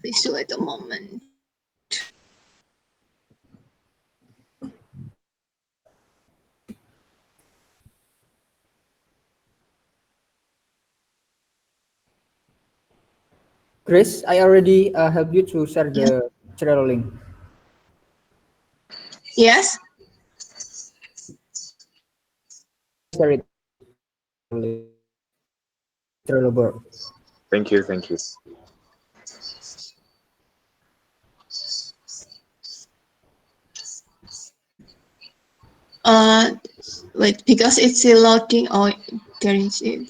Please wait a moment. Chris, I already helped you to share Yes. the channel link. Yes. Share it Trello board. Thank you, thank you. Uh, Wait, because it's still loading. Oh, there is it.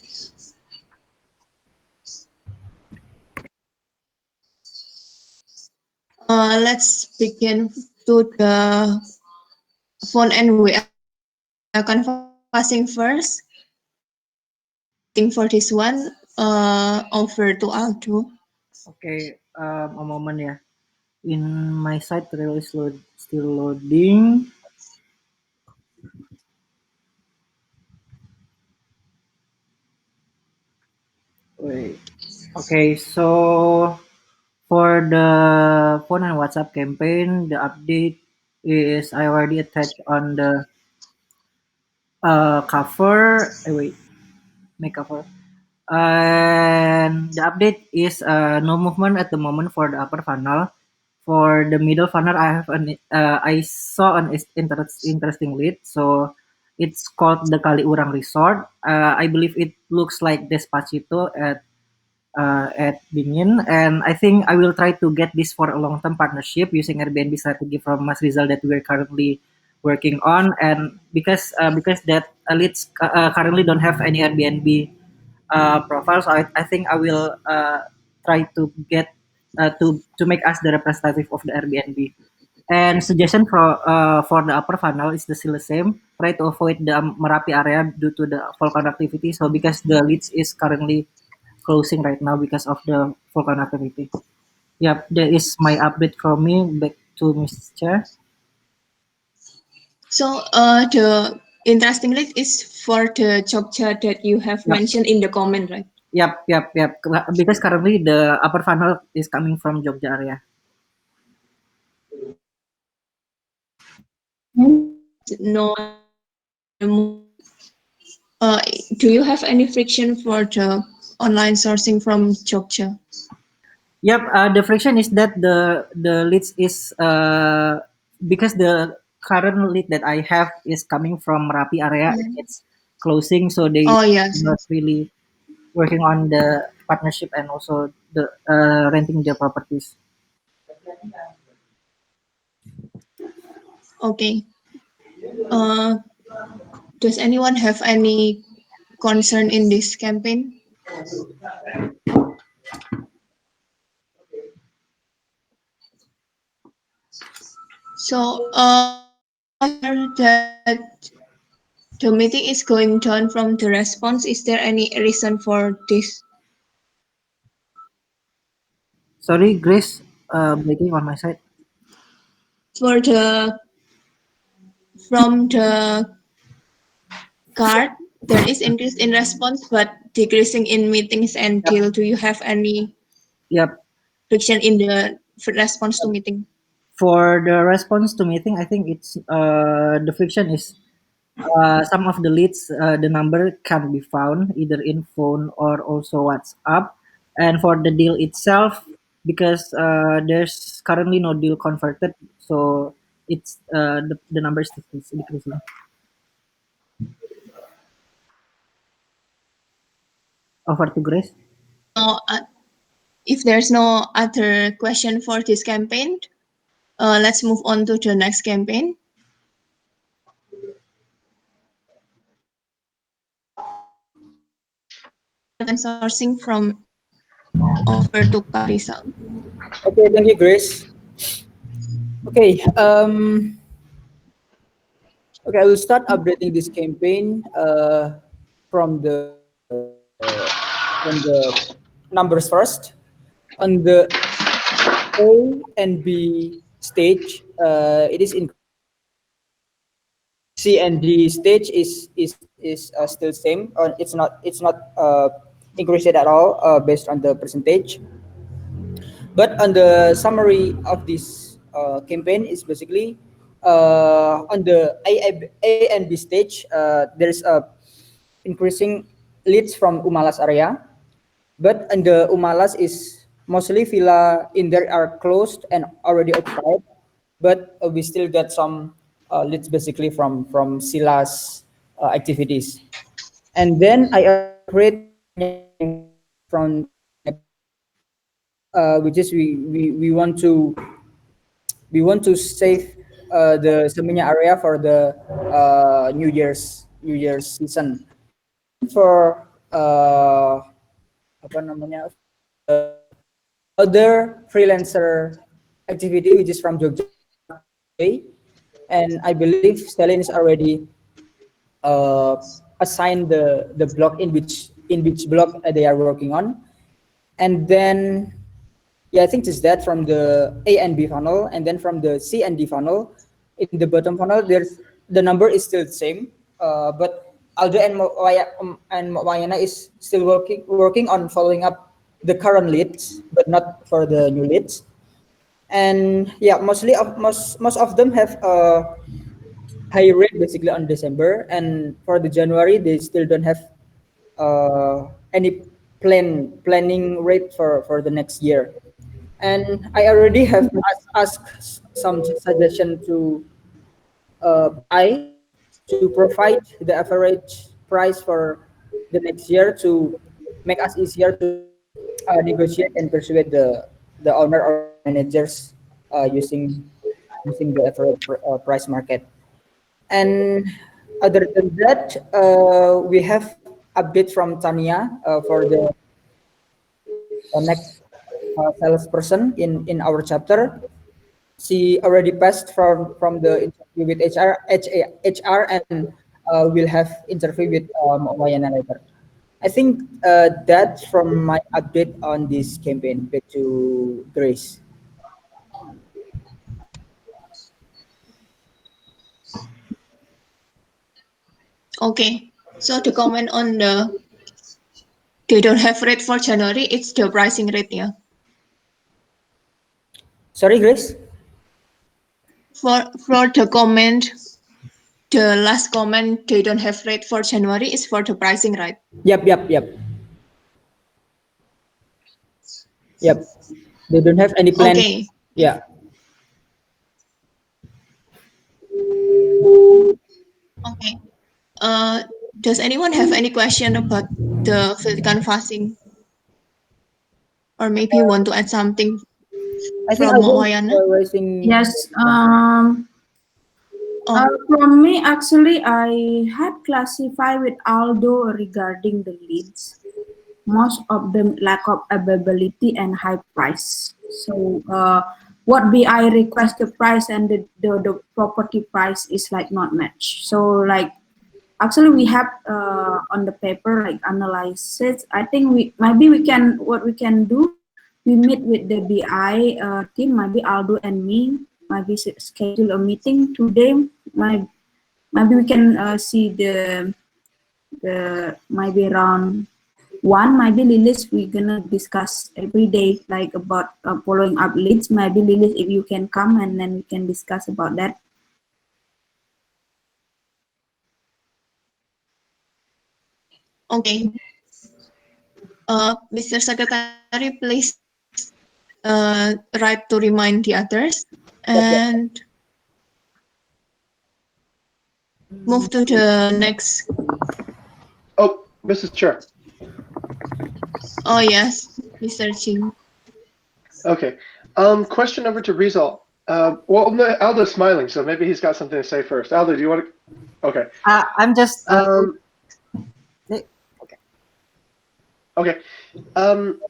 Let's begin to the phone and we are conversing first. Waiting for this one. Over to Aldo. Okay, a moment ya. In my side, Trello is still loading. Wait. Okay, so for the phone and WhatsApp campaign, the update is I already attached on the cover. Wait, make cover. And the update is no movement at the moment for the upper funnel. For the middle funnel, I saw an interesting lead. So it's called the Kaliurang Resort. I believe it looks like Despacito at Dingin, and I think I will try to get this for a long-term partnership using Airbnb strategy from Mas Rizal that we're currently working on, and because that leads currently don't have any Airbnb profile, so I think I will try to get to make us the representative of the Airbnb. And suggestion for the upper funnel is still the same. Try to avoid the Merapi area due to the volcano activity. So because the leads is currently closing right now because of the volcano activity. Yep, that is my update from me. Back to Mr. Chair. So, the interesting link is for the Jogja that you have Yep, mentioned in the comment, right? yep. Because currently the upper funnel is coming from Jogja area. No. Uh, do you have any friction for the online sourcing from Jogja? Yep, the friction is that the leads is because the current lead that I have is coming from Merapi area. It's closing, so they Oh yes. not really working on the partnership and also the renting the properties. Okay. Uh, does anyone have any concern in this campaign? So, I heard that the meeting is going down from the response. Is there any reason for this? Sorry, Grace, breaking on my side. For the from the card, there is increase in response but decreasing in meetings and Yep, deal. Do you have any yep. friction in the response to meeting? For the response to meeting, I think it's the friction is some of the leads, the number can be found either in phone or also WhatsApp. And for the deal itself, because there's currently no deal converted, so it's the number is decreasing. Over to Grace. No, if there's no other question for this campaign, let's move on to the next campaign. And sourcing from over to Karisa. Okay, thank you, Grace. Okay, okay, I will start updating this campaign from the from the numbers first. On the A and B stage, it is in C and D stage is still same. It's not increased at all based on the percentage. But on the summary of this campaign is basically on the A and B stage, there's a increasing leads from Umalas area, but in the Umalas is mostly villa in there are closed and already occupied, but we still get some leads basically from Sila's activities. And then I already create Semenya campaign from the next year, which is we want to save the Semenya area for the New Year's season. And for apa namanya for the other freelancer activity which is from Jogja, we have J, and I believe Stalin is already uh, assigned the block in which block they are working on, and then yeah, I think it's that from the A and B funnel, and then from the C and D funnel. In the bottom funnel, there's the number is still the same, but Aldo and Mayana is still working on following up the current leads, but not for the new leads. And yeah, most of them have a high rate basically on December, and for the January they still don't have any planning rate for the next year. And I already have asked some suggestion to buy to provide the average price for the next year to make us easier to negotiate and persuade the owner or the managers using the average price market. And other than that, we have update from Tania for the next salesperson in our chapter. She already passed from the interview with HR, and will have interview with Wayana later. I think that's from my update on this campaign. Back to Grace. Okay. So to comment on they don't have rate for January, it's the pricing rate, yeah. Sorry, Grace. For the comment, the last comment, they don't have rate for January is for the pricing, right? Yep. They don't have any plan. Okay. Yeah. Okay. Does anyone have any question about the field canvassing, or maybe want to add something I think from Aldo is Wayana? raising. Yes. Oh, From me, actually, I had classified with Aldo regarding the leads. Most of them lack of availability and high price. So, what BI request the price and the property price is like not match. So, like actually we have on the paper like analysis. I think we can what we can do. We meet with the BI team, maybe Aldo and me. Maybe schedule a meeting today. Maybe we can see the maybe around one. Maybe Lilis we're gonna discuss every day like about following up leads. Maybe Lilis if you can come and then we can discuss about that. okay. Mr. Secretary, please write to remind the others Yep. and move to the next. Oh, Mrs. Chair. Oh yes, Mr. Ching. Okay. Question over to Rizal. Well, no, Aldo's smiling, so maybe he's got something to say first. Aldo, do you want to? Okay. I'm just Okay.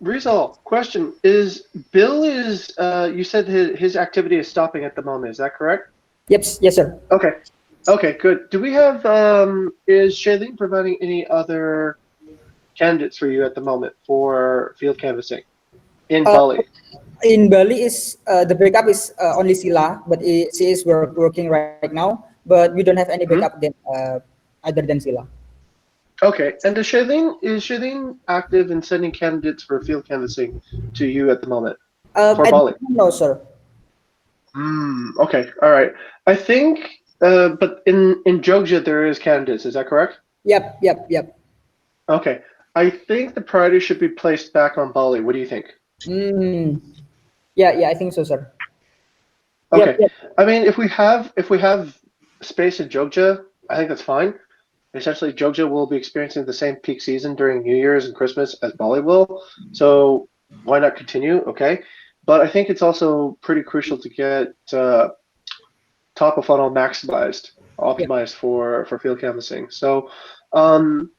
Rizal, question is Bill is you said his activity is stopping at the moment. Is that correct? Yep. Yes, sir. Okay. Okay, good. Do we have is Shailene providing any other candidates for you at the moment for field canvassing in Bali? In Bali is the backup is only Sila, but she is working right now. But we don't have any backup then other than Sila. Okay, and is Shailene active in sending candidates for field canvassing to you at the moment? for At the Bali? moment, no, sir. Okay, all right. I think, but in Jogja there is candidates. Is that correct? Yep, yep, yep. Okay. I think the priority should be placed back on Bali. What do you think? Mm. Yeah, yeah, I think so, sir. Yep, Okay. yep. I mean, if we have space in Jogja, I think that's fine. Essentially, Jogja will be experiencing the same peak season during New Year's and Christmas as Bali will. So why not continue? Okay. But I think it's also pretty crucial to get top of funnel maximized, Yep. optimized for field canvassing. So um,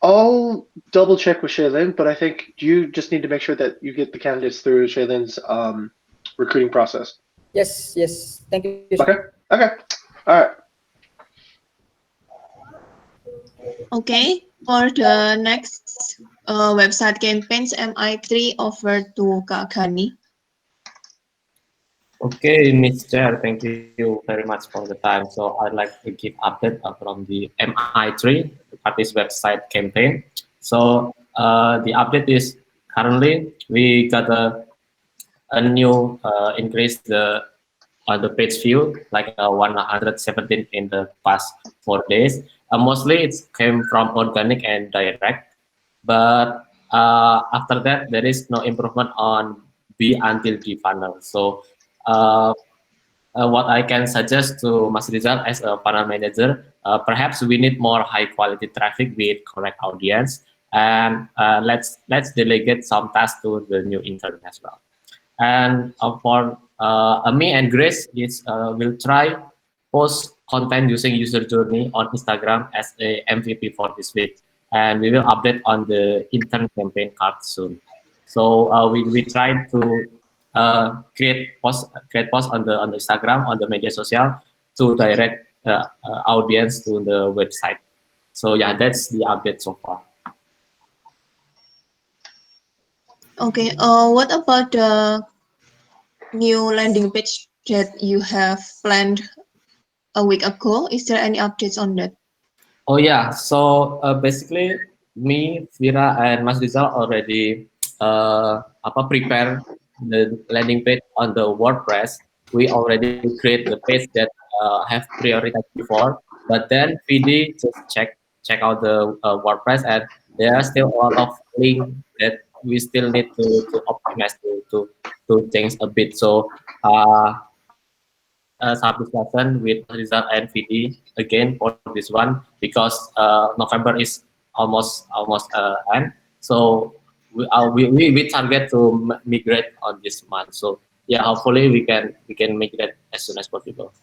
I'll double check with Shaylin, but I think you just need to make sure that you get the candidates through Shaylin's recruiting process. Yes, yes. Thank you, sir. Okay. Okay. All right. Okay, for the next website campaigns, MI3 offered to Kak Ghani. Okay, Miss Chair, thank you very much for the time. So I'd like to give update from the MI3, the party's website campaign. So the update is currently we got a new increase on the page view like 117 in the past 4 days. Mostly it came from organic and direct, but after that there is no improvement on B until D funnel. So uh, what I can suggest to Mas Rizal as a funnel manager, perhaps we need more high quality traffic with correct audience, and let's delegate some tasks to the new intern as well. And for me and Grace, is will try post content using user journey on Instagram as a MVP for this week, and we will update on the intern campaign card soon. So we try to create post on the Instagram, on the media social, to direct audience to the website. So yeah, that's the update so far. Okay, what about the new landing page that you have planned a week ago? Is there any updates on that? Oh yeah, so basically me, Vira, and Mas Rizal already prepare the landing page on the WordPress. We already create the page that have prioritized before, but then VD just check out the WordPress, and there are still a lot of links that we still need to optimize to change a bit. So I had some discussion with Rizal and VD again for this one because November is almost end. So we target to migrate on this month. So yeah, hopefully we can migrate as soon as possible.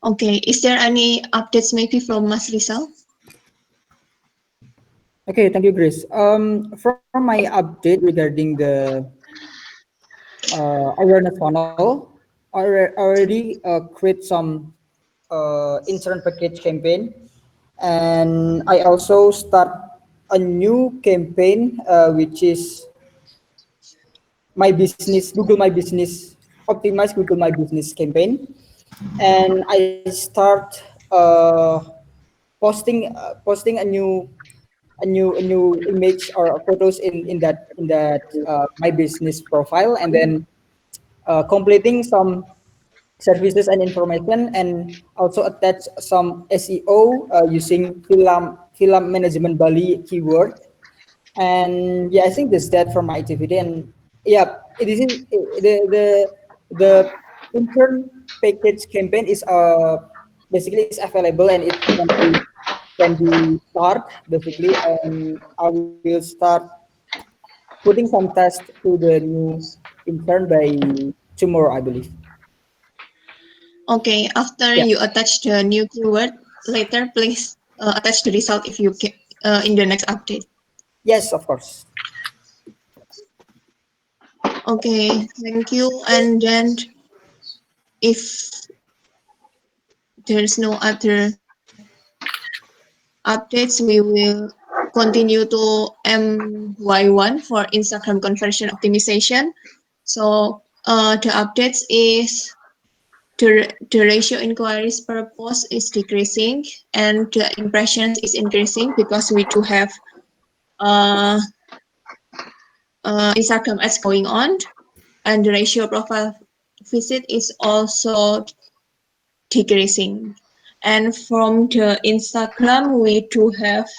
Okay, is there any updates maybe from Mas Rizal? Okay, thank you, Grace. From my update regarding the awareness funnel, already create some intern package campaign, and I also start a new campaign which is my business Google My Business, optimize Google My Business campaign, and I start posting a new image or photos in that my business profile, and then completing some services and information, and also attach some SEO using film management Bali keyword. And yeah, I think that's that for my activity. And yeah, it is the intern package campaign is basically is available, and it can be start basically, and I will start putting some tests to the new intern by tomorrow, I believe. Okay, after Yeah. you attach the new keyword, later please attach the result if you can in the next update. Yes, of course. Okay, thank you. And then if there's no other updates, we will continue to MY1 for Instagram conversion optimization. So the updates is the ratio inquiries per post is decreasing and the impressions is increasing because we do have uh, Instagram ads going on, and the ratio of profile visit is also decreasing. And from the Instagram, we do have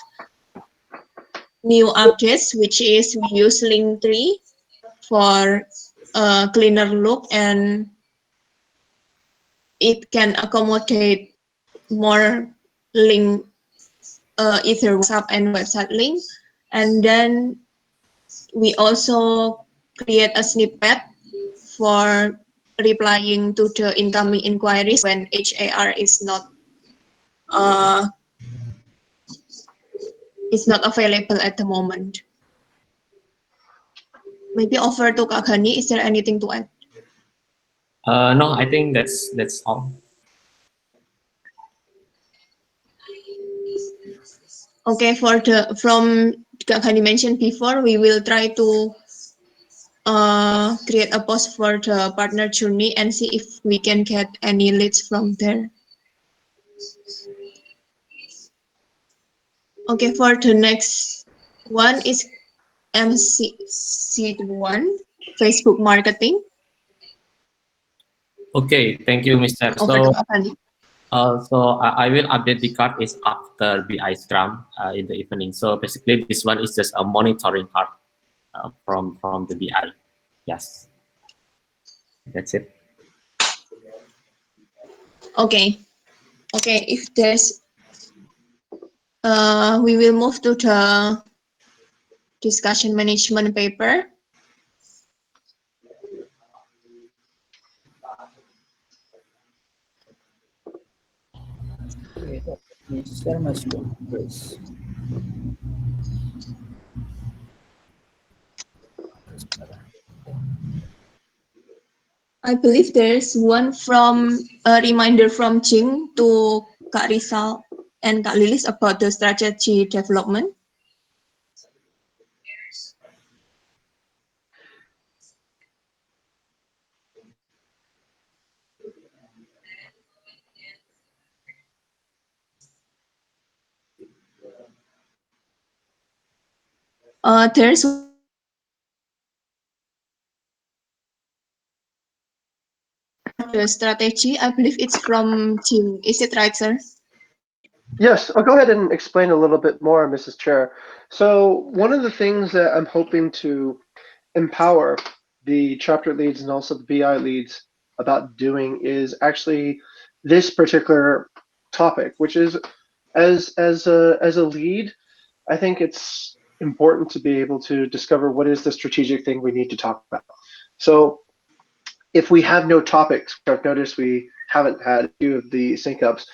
new updates, which is we use Linktree for a cleaner look, and it can accommodate more link, either WhatsApp and website link. And then we also create a snippet for replying to the incoming inquiries when HAR uh, is not available at the moment. Maybe over to Kak Ghani, is there anything to add? No, I think that's all. Okay, from Kak Ghani mentioned before, we will try to create a post for the partner journey and see if we can get any leads from there. Okay, for the next one is MC1, Facebook marketing. Okay, thank you, Mr. Over to So, Kak Ghani. I will update the card is after BI Scrum in the evening. So basically, this one is just a monitoring card from the BI. Yes, that's it. Okay, okay. If there's, we will move to the discussion management paper. Okay, let me share my screen, please. I believe there's one from a reminder from Jing to Kak Rizal and Kak Lilis about the strategy development. There's the strategy. I believe it's from Jing. Is it right, sir? Yes, I'll go ahead and explain a little bit more, Mrs. Chair. So one of the things that I'm hoping to empower the chapter leads and also the BI leads about doing is actually this particular topic, which is as a lead, I think it's important to be able to discover what is the strategic thing we need to talk about. So if we have no topics, which I've noticed we haven't had a few of the sync ups,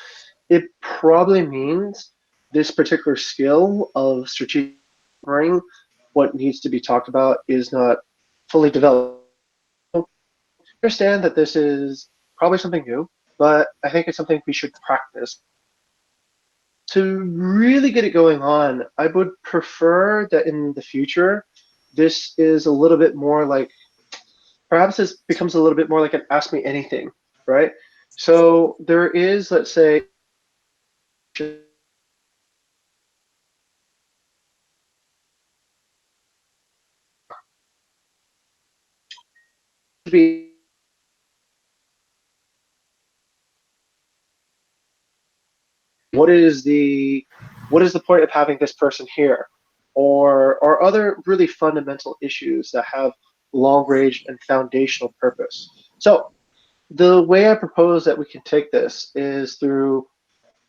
it probably means this particular skill of strategic covering what needs to be talked about is not fully developed. I understand that this is probably something new, but I think it's something we should practice. To really get it going on, I would prefer that in the future, this is a little bit more like, perhaps this becomes a little bit more like an ask me anything, right? So there is, let's say, be what is the point of having this person here, or other really fundamental issues that have long range and foundational purpose. So the way I propose that we can take this is through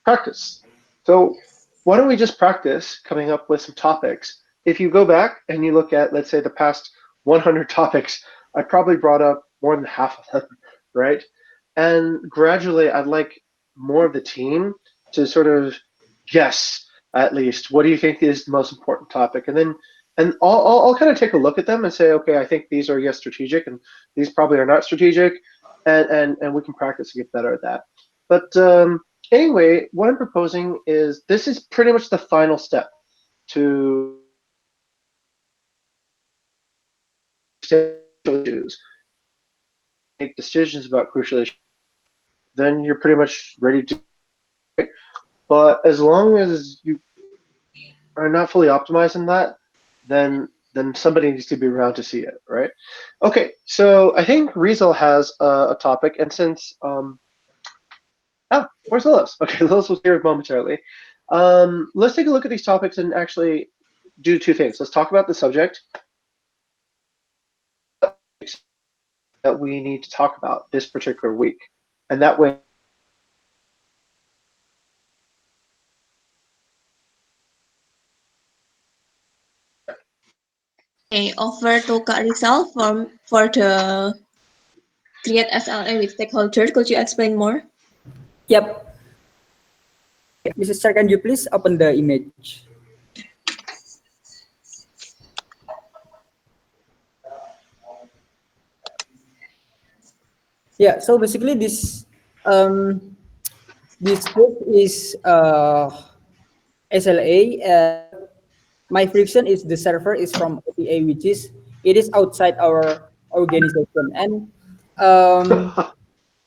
practice. So why don't we just practice coming up with some topics? If you go back and you look at, let's say, the past 100 topics, I probably brought up more than half of them, right? And gradually, I'd like more of the team to sort of guess, at least, what do you think is the most important topic? And then I'll kind of take a look at them and say, okay, I think these are, yes, strategic, and these probably are not strategic, and we can practice and get better at that. But anyway, what I'm proposing is this is pretty much the final step to issues, make decisions about crucial issues. Then you're pretty much ready to. But as long as you are not fully optimized in that, then then somebody needs to be around to see it, right? Okay, so I think Rizal has a topic, and since where's Lilith? Okay, Lilith was here momentarily. Let's take a look at these topics and actually do two things. Let's talk about the subject that we need to talk about this particular week, and that way. Okay, over to Kak Rizal for the create SLA with stakeholders. Could you explain more? Yep. Mrs. Chair, can you please open the image? Yeah, so basically this book is SLA. My friction is the server is from OTA, which is it is outside our organization. And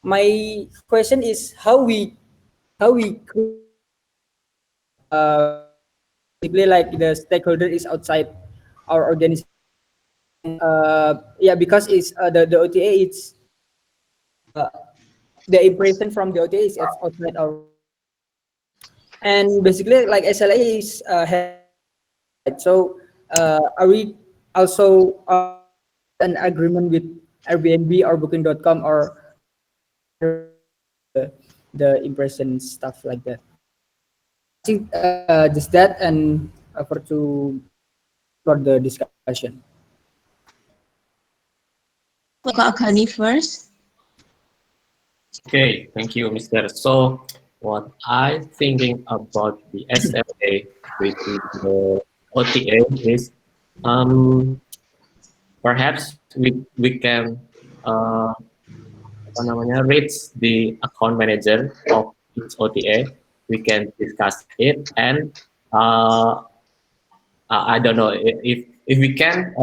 my question is how we create basically like the stakeholder is outside our organization. Yeah, because it's the OTA it's the impression from the OTA is outside our organization. And basically like SLA is outside. So are we also get an agreement with Airbnb or Booking.com or other the impression stuff like that? I think just that and for the discussion. Kak Agani first. Okay, thank you, Mr. So, what I thinking about the SLA with the OTA is, um, perhaps we can apa namanya reach the account manager of each OTA. We can discuss it, and uh, I don't know if we can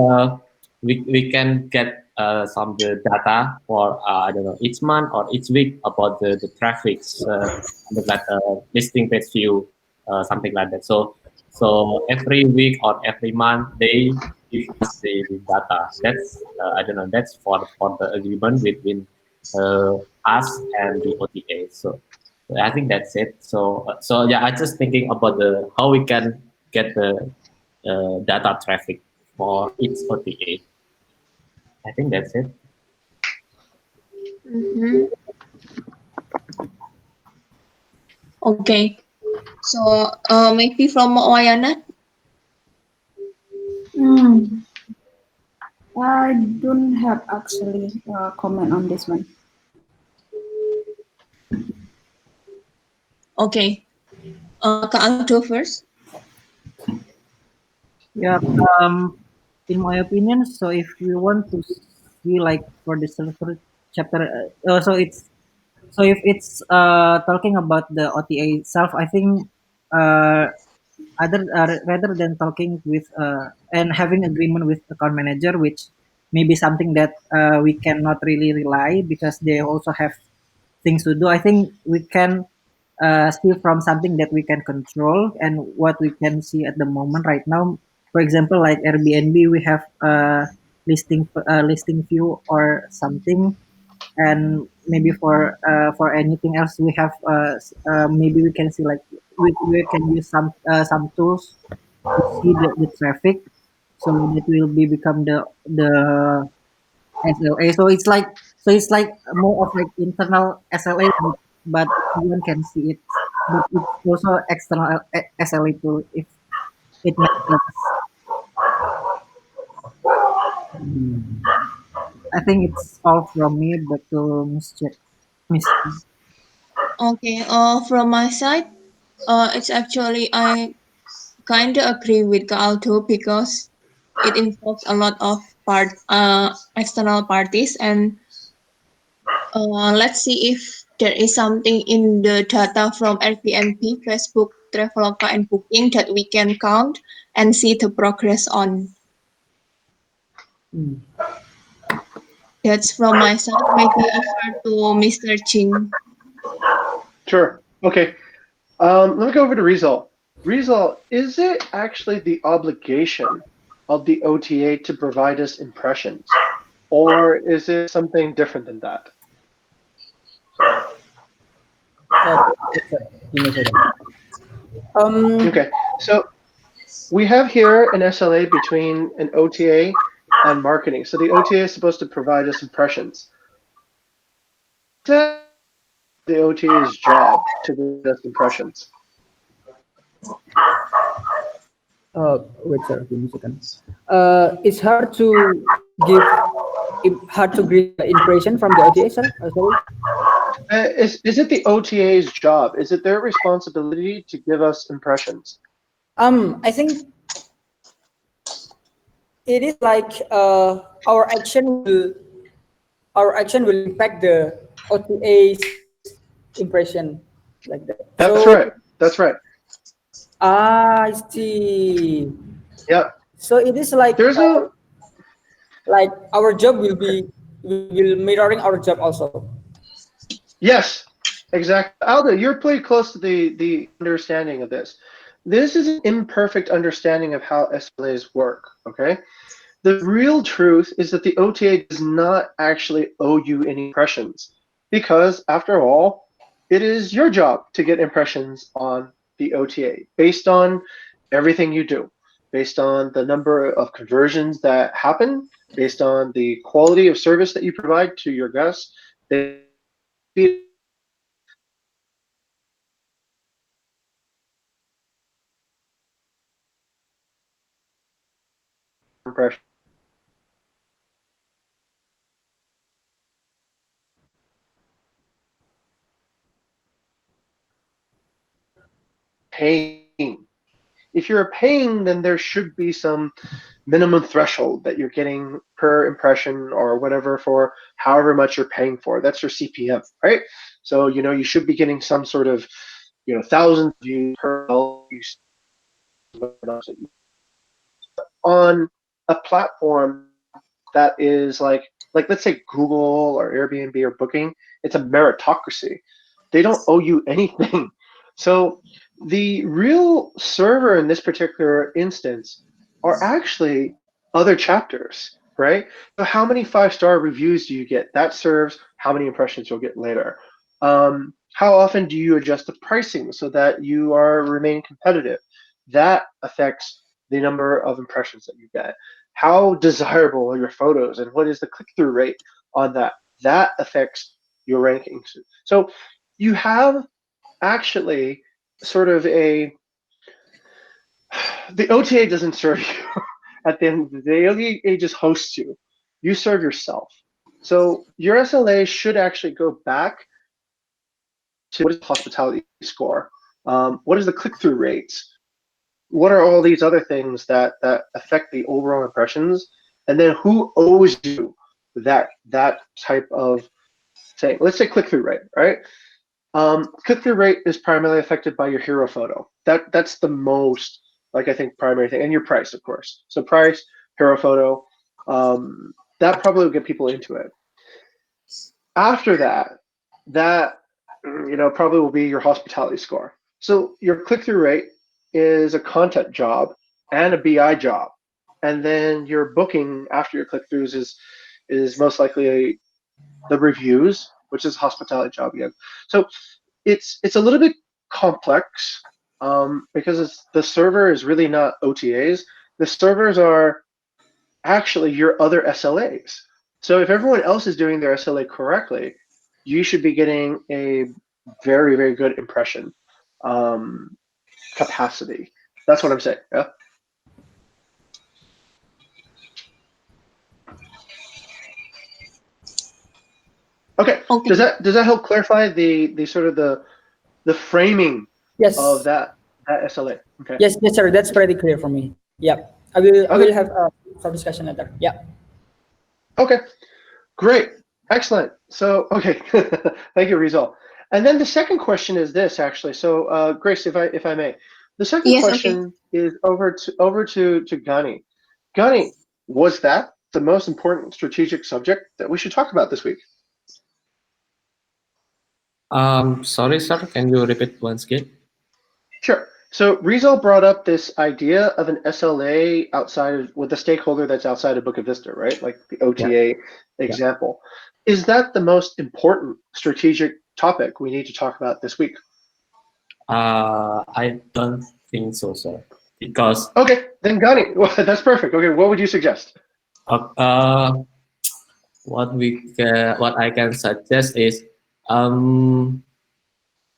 we can get some the data for I don't know each month or each week about the traffics like listing page view something like that. So every week or every month they give us the data. That's I don't know. That's for the agreement between us and the OTA. So I think that's it. So yeah, I just thinking about the how we can get the data traffic for each OTA. I think that's it. Mm-hmm. Okay, so maybe from Wayana. I don't have actually comment on this one. Okay, Kak Aldo first. Yeah, in my opinion, so if we want to see like for the server chapter, so if it's talking about the OTA itself, I think uh, rather than talking with and having agreement with account manager, which may be something that we cannot really rely because they also have things to do. I think we can see from something that we can control and what we can see at the moment right now. For example, like Airbnb, we have listing view or something, and maybe for anything else we have maybe we can see like we can use some tools to see the traffic, so that will be become the SLA. So it's like more of like internal SLA, but no one can see it. But it's also external SLA too, if it makes sense. I think it's all from me. Back to Miss Jack. Miss. Okay, from my side, it's actually I kind of agree with Kak Aldo because it involves a lot of external parties, and let's see if there is something in the data from Airbnb, Facebook, Traveloka, and Booking that we can count and see the progress on. That's from my side. Maybe over to Mr. Ching. Sure. Okay. Let me go over to Rizal. Rizal, is it actually the obligation of the OTA to provide us impressions? Or is it something different than that? Yes, sir. Give me a second. Okay, so we have here an SLA between an OTA and marketing. So the OTA is supposed to provide us impressions. Is the OTA's job to provide us impressions? Wait, sir. Give me a second. It's hard to give hard to give impression from the OTA, sir. Sorry. Is it the OTA's job? Is it their responsibility to give us impressions? I think it is like our action will impact the OTA's impression like that. That's So right. That's right. I see. Yeah. So it is There's a like our job will mirroring our job also. yes, exactly. Aldo, you're pretty close to the understanding of this. This is an imperfect understanding of how SLAs work. Okay. The real truth is that the OTA does not actually owe you any impressions because, after all, it is your job to get impressions on the OTA based on everything you do, based on the number of conversions that happen, based on the quality of service that you provide to your guests. They impression paying. If you're paying, then there should be some minimum threshold that you're getting per impression or whatever for however much you're paying for. That's your CPM, right? So you should be getting some sort of thousand views per on a platform that is like let's say Google or Airbnb or Booking. It's a meritocracy. They don't owe you anything. So the real server in this particular instance are actually other chapters, right? So how many 5-star reviews do you get? That serves how many impressions you'll get later. How often do you adjust the pricing so that you are remain competitive? That affects the number of impressions that you get. How desirable are your photos and what is the click-through rate on that? That affects your rankings. So you have actually sort of the OTA doesn't serve you at the end of the day. The OTA just hosts you. You serve yourself. So your SLA should actually go back to what is the hospitality score? What is the click-through rates? What are all these other things that affect the overall impressions? And then who owes you that type of thing? Let's say click-through rate, right? Click-through rate is primarily affected by your hero photo. That's the most, like, I think, primary thing, and your price, of course. So price, hero photo, that probably will get people into it. After that probably will be your hospitality score. So your click-through rate is a content job and a BI job, and then your booking after your click-throughs is most likely the reviews, which is a hospitality job again. So it's a little bit complex because the server is really not OTAs. The servers are actually your other SLAs. So if everyone else is doing their SLA correctly, you should be getting a very, very good impression capacity. That's what I'm saying. Yeah. Okay. Okay. Does that help clarify the sort of the framing Yes. of that SLA? Okay. Yes, yes, sir. That's pretty clear for me. Yeah. I will Okay. have some discussion later. Yeah. Okay. Great. Excellent. So, okay. Thank you, Rizal. And then the second question is this, actually. So, Grace, if I may, the second Yes, okay. question is over to Gani. Gani, was that the most important strategic subject that we should talk about this week? Sorry, sir. Can you repeat once again? Sure. So Rizal brought up this idea of an SLA outside of with a stakeholder that's outside of Bukit Vista, right? Like the Yeah, OTA yeah. example. Is that the most important strategic topic we need to talk about this week? I don't think so, sir. Because Okay, then Gani, well, that's perfect. Okay, what would you suggest? uh, uh, what I can suggest is um,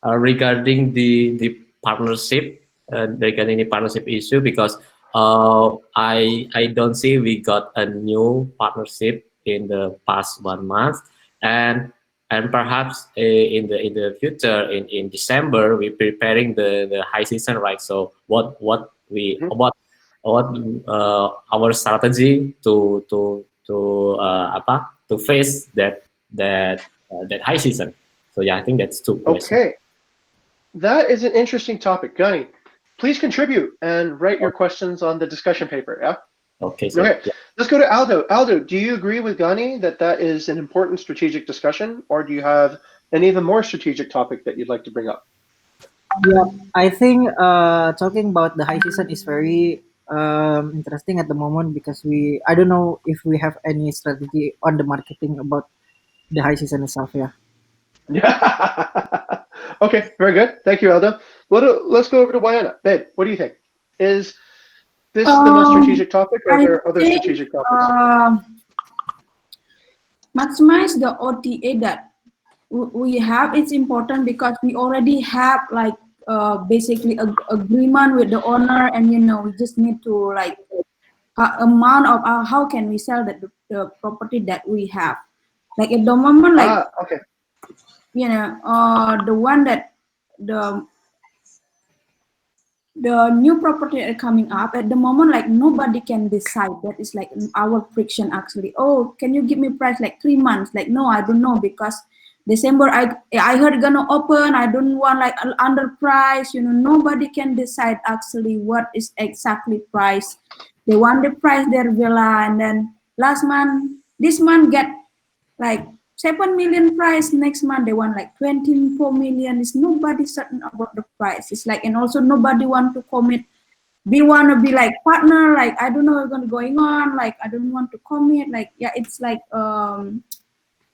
regarding the partnership, regarding the partnership issue, because I don't see we got a new partnership in the past 1 month, and perhaps in the future in December we preparing the high season, right? So what we Mhm. what our strategy to face that high season. So yeah, I think that's two questions. Okay, that is an interesting topic. Gani, please contribute and write your questions on the discussion paper. Yeah. Okay, sir. Okay, let's go to Aldo. Aldo, do you agree with Gani that that is an important strategic discussion, or do you have an even more strategic topic that you'd like to bring up? Yeah, I think talking about the high season is very interesting at the moment because I don't know if we have any strategy on the marketing about the high season itself. Yeah. Yeah. Okay, very good. Thank you, Aldo. Let's go over to Wayana. Babe, what do you think? Is this the most Um, strategic topic, or are I there other think strategic topics? maximize the OTA that we have. It's important because we already have like basically a agreement with the owner, and we just need to like amount of how can we sell the property that we have. Like at the moment, like Okay. the one that the the new property are coming up at the moment, like nobody can decide. That is like our friction actually. Oh, can you give me price like 3 months? Like, no, I don't know, because December I heard gonna open. I don't want like under price. Nobody can decide actually what is exactly price. They want the price their villa, and then this month get like 7 million price. Next month they want like 24 million. It's nobody certain about the price. It's like, and also nobody want to commit. We want to be like partner, like I don't know what's going on, like I don't want to commit, like yeah, it's like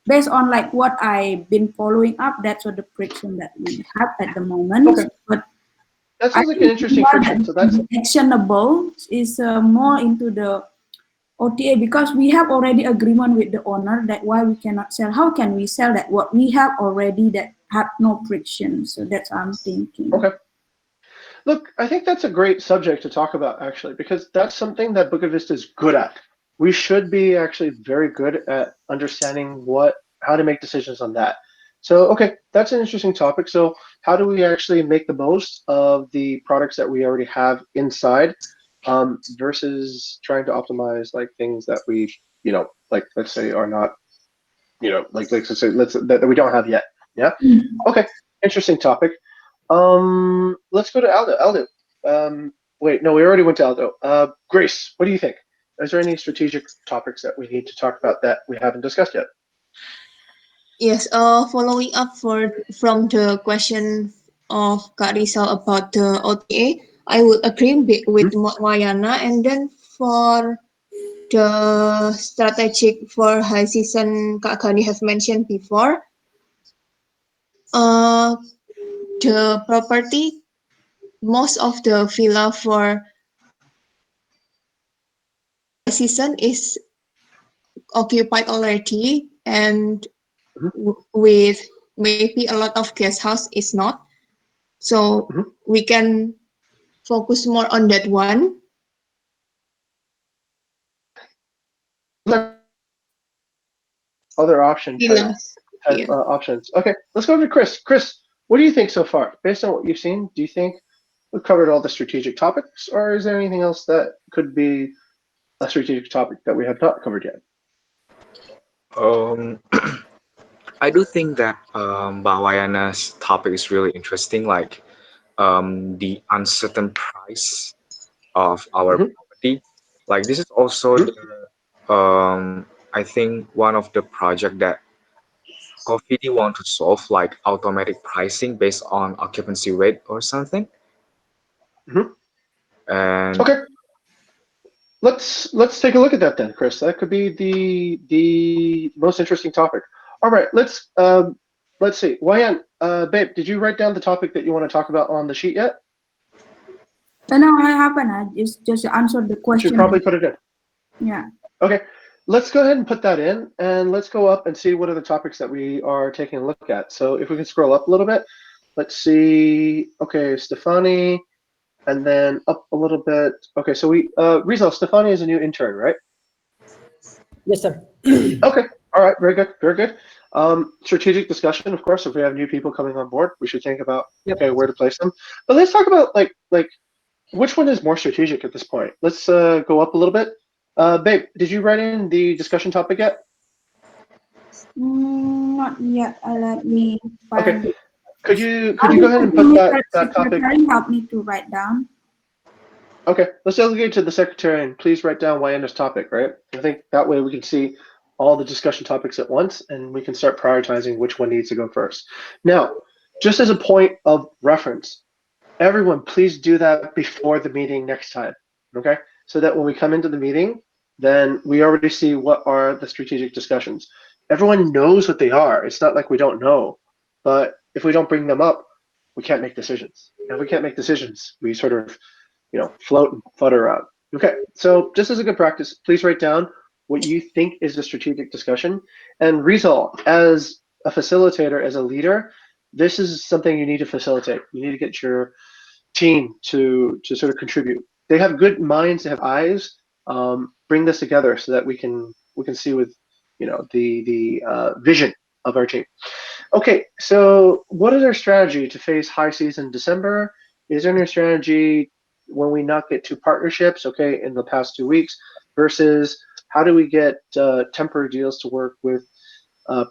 based on like what I've been following up. That's what the friction that we have at the moment. Okay. But That I sounds like an think the interesting one friction. that So that's is actionable is more into the OTA, because we have already agreement with the owner that why we cannot sell. How can we sell that what we have already that have no friction? So that's what I'm thinking. okay. Look, I think that's a great subject to talk about actually, because that's something that Book of Vista is good at. We should be actually very good at understanding how to make decisions on that. So, okay, that's an interesting topic. So, how do we actually make the most of the products that we already have inside, versus trying to optimize like things that we, like let's say are not, like let's say that we don't have yet. Yeah. Okay. Interesting topic. Let's go to Aldo. Aldo. Wait, no, we already went to Aldo. Grace, what do you think? Is there any strategic topics that we need to talk about that we haven't discussed yet? Yes, following up from the question of Kak Rizal about the OTA, I would agree with Wayana. And then for the strategic for high season, Kak Gani have mentioned before, uh, the property, most of the villa for high season is occupied already, and Mhm, with maybe a lot of guest house is not. So mhm. we can focus more on that one. Other option Villas. type Yeah. options. Okay, let's go over to Chris. Chris, what do you think so far? Based on what you've seen, do you think we've covered all the strategic topics, or is there anything else that could be a strategic topic that we have not covered yet? Um, I do think that Bawayana's topic is really interesting, like the uncertain price of our Hmm. property. Like this is also Hmm. I think one of the project that Coffee want to solve, like automatic pricing based on occupancy rate or something. Mhm. And Okay, let's take a look at that then, Chris. That could be the most interesting topic. All right, let's see. Wayan, babe, did you write down the topic that you want to talk about on the sheet yet? No, I haven't. I just answered the You should question. probably put it in. Yeah. Okay, let's go ahead and put that in, and let's go up and see what are the topics that we are taking a look at. So if we can scroll up a little bit, let's see. Okay, Stefani, and then up a little bit. Okay, so Rizal, Stefani is a new intern, right? Yes, sir. Okay, all right, very good, very good. Strategic discussion, of course. If we have new people coming on board, we should think about Yep. okay where to place them. But let's talk about like which one is more strategic at this point. Let's go up a little bit. Babe, did you write in the discussion topic yet? Not yet. Let me Okay, find it. could you I'll go be ahead and put putting it that at topic? secretary. Help me to write down. Okay, let's delegate to the secretary and please write down Wayanda's topic, right? I think that way we can see all the discussion topics at once and we can start prioritizing which one needs to go first. Now, just as a point of reference, everyone please do that before the meeting next time, okay? So that when we come into the meeting, then we already see what are the strategic discussions. Everyone knows what they are. It's not like we don't know, but if we don't bring them up, we can't make decisions. And if we can't make decisions, we sort of float and flutter around. Okay, so just as a good practice, please write down what you think is a strategic discussion. And Rizal, as a facilitator, as a leader, this is something you need to facilitate. You need to get your team to sort of contribute. They have good minds, they have eyes. Bring this together so that we can see with the vision of our team. Okay, so what is our strategy to face high season December? Is there any strategy when we not get to partnerships, okay, in the past 2 weeks, versus how do we get temporary deals to work with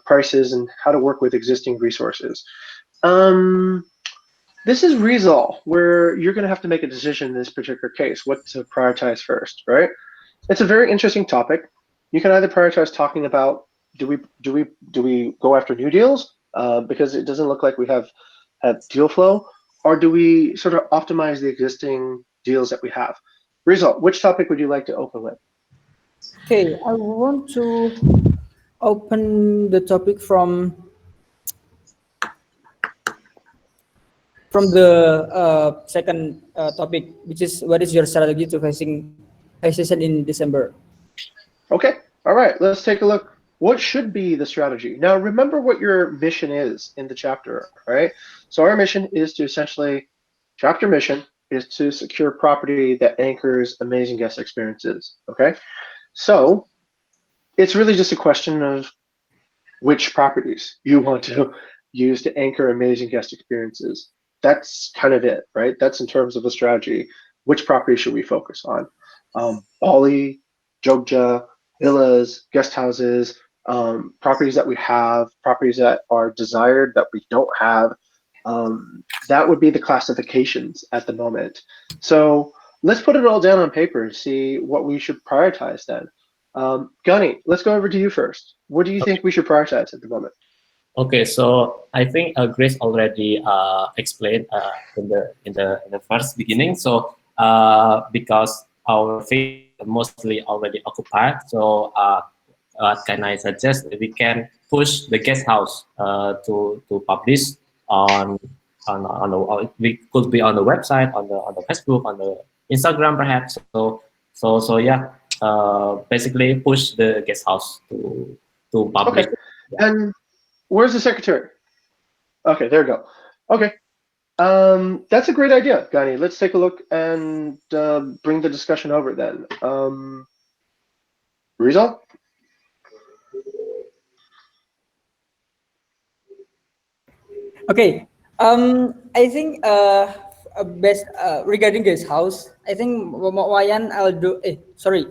prices and how to work with existing resources? This is Rizal, where you're going to have to make a decision in this particular case, what to prioritize first, right? It's a very interesting topic. You can either prioritize talking about do we go after new deals because it doesn't look like we have deal flow, or do we sort of optimize the existing deals that we have? Rizal, which topic would you like to open with? Okay, I want to open the topic from the second topic, which is what is your strategy to facing high season in December? Okay, all right, let's take a look. What should be the strategy? Now, remember what your mission is in the chapter, right? So our mission is to essentially, chapter mission is to secure property that anchors amazing guest experiences, okay? So it's really just a question of which properties you want to use to anchor amazing guest experiences. That's kind of it, right? That's in terms of a strategy. Which property should we focus on? Bali, Jogja, villas, guest houses, properties that we have, properties that are desired that we don't have. That would be the classifications at the moment. So let's put it all down on paper and see what we should prioritize then. Gunny, let's go over to you first. What do you think we should prioritize at the moment? Okay, so I think Grace already explained in the first beginning. So because our feed mostly already occupied, so what can I suggest? We can push the guest house to publish on we could be on the website, on the Facebook, on the Instagram perhaps. So yeah, basically push the guest house to publish. Okay, and where's the secretary? Okay, there we go. Okay, that's a great idea, Gunny. Let's take a look and bring the discussion over then. Rizal? Okay. I think best regarding guest house, I think Wayan Aldo. Sorry.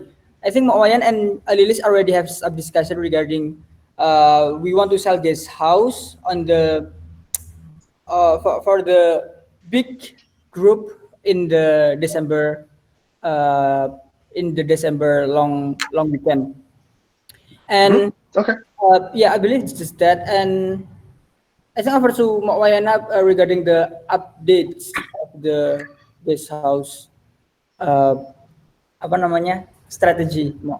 I think Wayan and Alilis already have some discussion regarding. We want to sell guest house on the for the big group in the December long weekend. Mm-hmm. And Okay. yeah, I believe it's just that. And I think over to Mak Wayana regarding the updates of the guest house uh, apa namanya strategy Mo?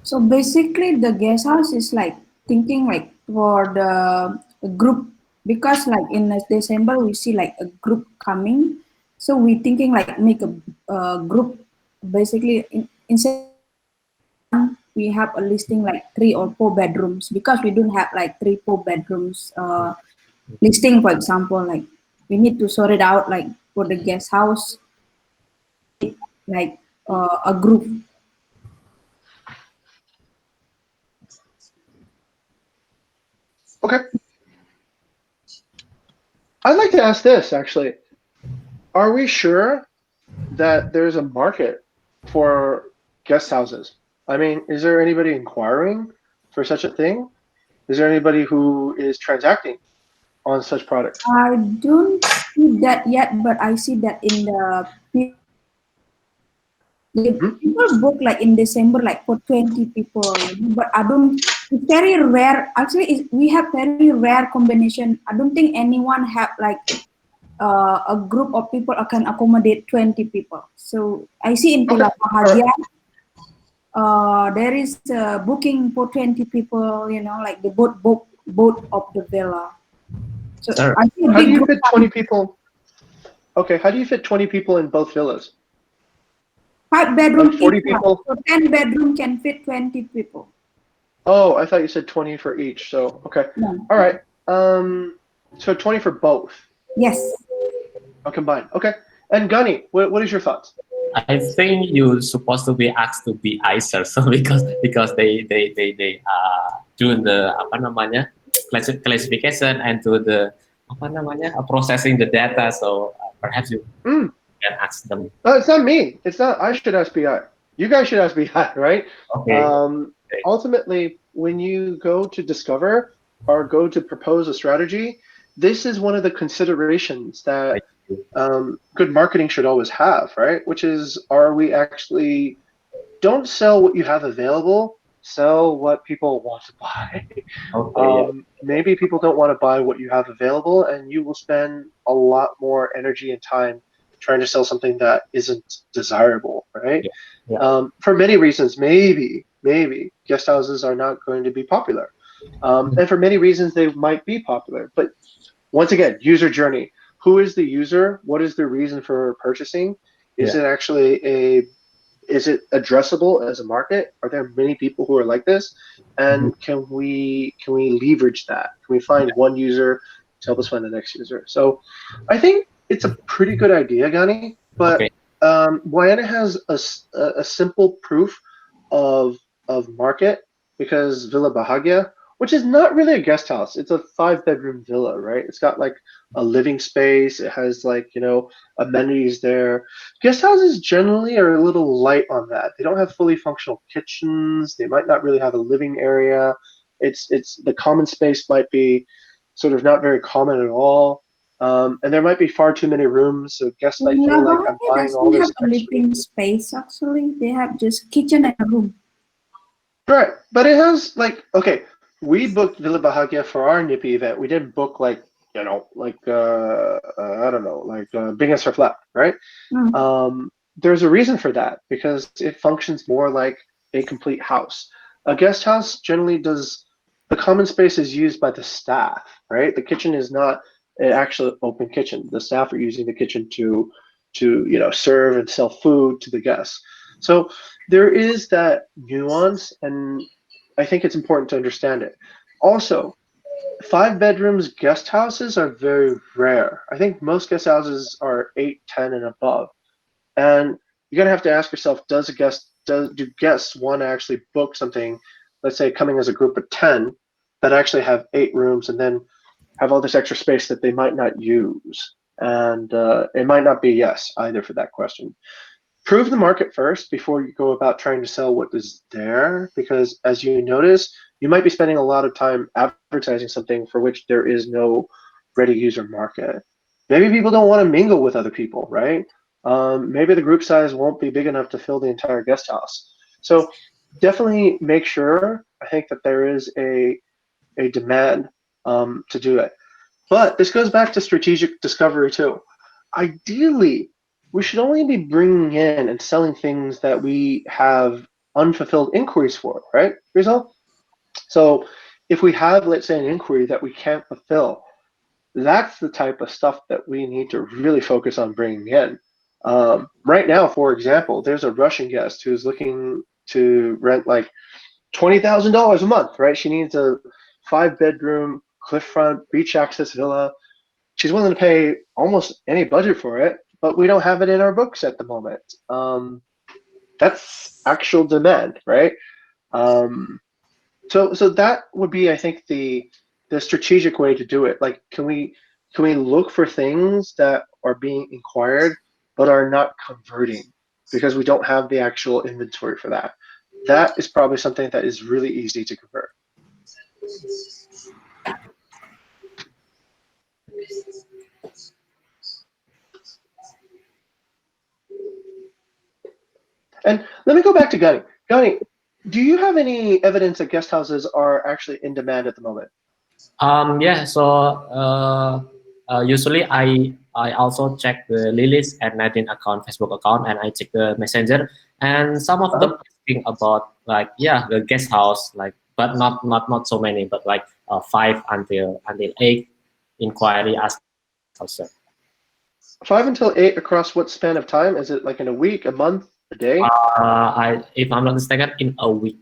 So basically, the guest house is like thinking like for the group, because like in December we see like a group coming, so we thinking like make a group. Basically, instead of one, we have a listing like 3 or 4 bedrooms, because we don't have like 3 4 bedrooms listing. For example, like we need to sort it out like for the guest house, like a group. Okay. I'd like to ask this actually. Are we sure that there's a market for guest houses? I mean, is there anybody inquiring for such a thing? Is there anybody who is transacting on such products? I don't see that yet, but I see that in the Hmm? people book like in December, like for 20 people. But I don't. It's very rare. Actually, we have very rare combination. I don't think anyone have like a group of people can accommodate 20 people. So I see in Okay. Villa All right. Bahagia, there is a booking for 20 people. You know, like the boat of the villa. So Sir, I see a How do big you group fit 20 coming. people? Okay. How do you fit 20 people in both villas? 5 bedroom Like each 40 one. people? So 10 bedroom can fit 20 people. Oh, I thought you said 20 for each. So, okay. No. All right. So 20 for both. Yes. Combined. Okay. And Gunny, what is your thoughts? I think you're supposed to be asked to be ICER, so because they doing the apa namanya classification and to the apa namanya processing the data. So perhaps you Mm, can ask them. it's not me. It's not. I should ask BI. You guys should ask BI, right? Okay. Um, Okay. Ultimately, when you go to discover or go to propose a strategy, this is one of the considerations that Thank you. good marketing should always have, right? Which is, are we actually don't sell what you have available, sell what people want to buy. Okay. Yeah. Maybe people don't want to buy what you have available, and you will spend a lot more energy and time trying to sell something that isn't desirable, right? Yeah. Yeah. For many reasons, maybe guest houses are not going to be popular. And for many reasons, they might be popular. But once again, user journey. Who is the user? What is the reason for purchasing? Is Yeah. it actually is it addressable as a market? Are there many people who are like this? Mhm. And can we leverage that? Can we find one user to help us find the next user? So I think it's a pretty good idea, Gani. But Okay. Wayana has a simple proof of market because Villa Bahagia, which is not really a guest house, it's a 5 bedroom villa, right? It's got like a living space. It has like amenities there. Guest houses generally are a little light on that. They don't have fully functional kitchens. They might not really have a living area. It's the common space might be sort of not very common at all. And there might be far too many rooms, so guests might feel like I'm Labangan buying all doesn't have this a extra. living space actually. They have just kitchen and a room. Right, but it has like okay, we booked Villa Bahagia for our Nippy event. We didn't book like I don't know, like Big and Surf Lab, right? Mm. There's a reason for that because it functions more like a complete house. A guest house generally does the common space is used by the staff, right? The kitchen is not an actual open kitchen. The staff are using the kitchen to serve and sell food to the guests. So there is that nuance, and I think it's important to understand it. Also, 5 bedrooms guest houses are very rare. I think most guest houses are 8, 10, and above. And you're gonna have to ask yourself, do guests want to actually book something, let's say coming as a group of 10 that actually have 8 rooms and then have all this extra space that they might not use? And it might not be yes either for that question. Prove the market first before you go about trying to sell what is there, because as you notice, you might be spending a lot of time advertising something for which there is no ready user market. Maybe people don't want to mingle with other people, right? Maybe the group size won't be big enough to fill the entire guest house. So definitely make sure, I think, that there is a demand to do it. But this goes back to strategic discovery too. Ideally, we should only be bringing in and selling things that we have unfulfilled inquiries for, right, Rizal? So if we have, let's say, an inquiry that we can't fulfill, that's the type of stuff that we need to really focus on bringing in. Right now, for example, there's a Russian guest who's looking to rent like $20,000 a month, right? She needs a 5-bedroom cliffront beach access villa. She's willing to pay almost any budget for it, but we don't have it in our books at the moment. That's actual demand, right? So that would be, I think, the strategic way to do it. Like, can we look for things that are being inquired but are not converting because we don't have the actual inventory for that? That is probably something that is really easy to convert. And let me go back to Gunny. Gunny, do you have any evidence that guest houses are actually in demand at the moment? Yeah. So usually I also check the Lily's and Nadine account, Facebook account, and I check the messenger, and some of them asking about like the guest house, like, but not so many, but like 5 until 8 inquiry asking about guest house. 5 until 8 across what span of time? Is it like in a week, a month, a day? If I'm not mistaken, in a week,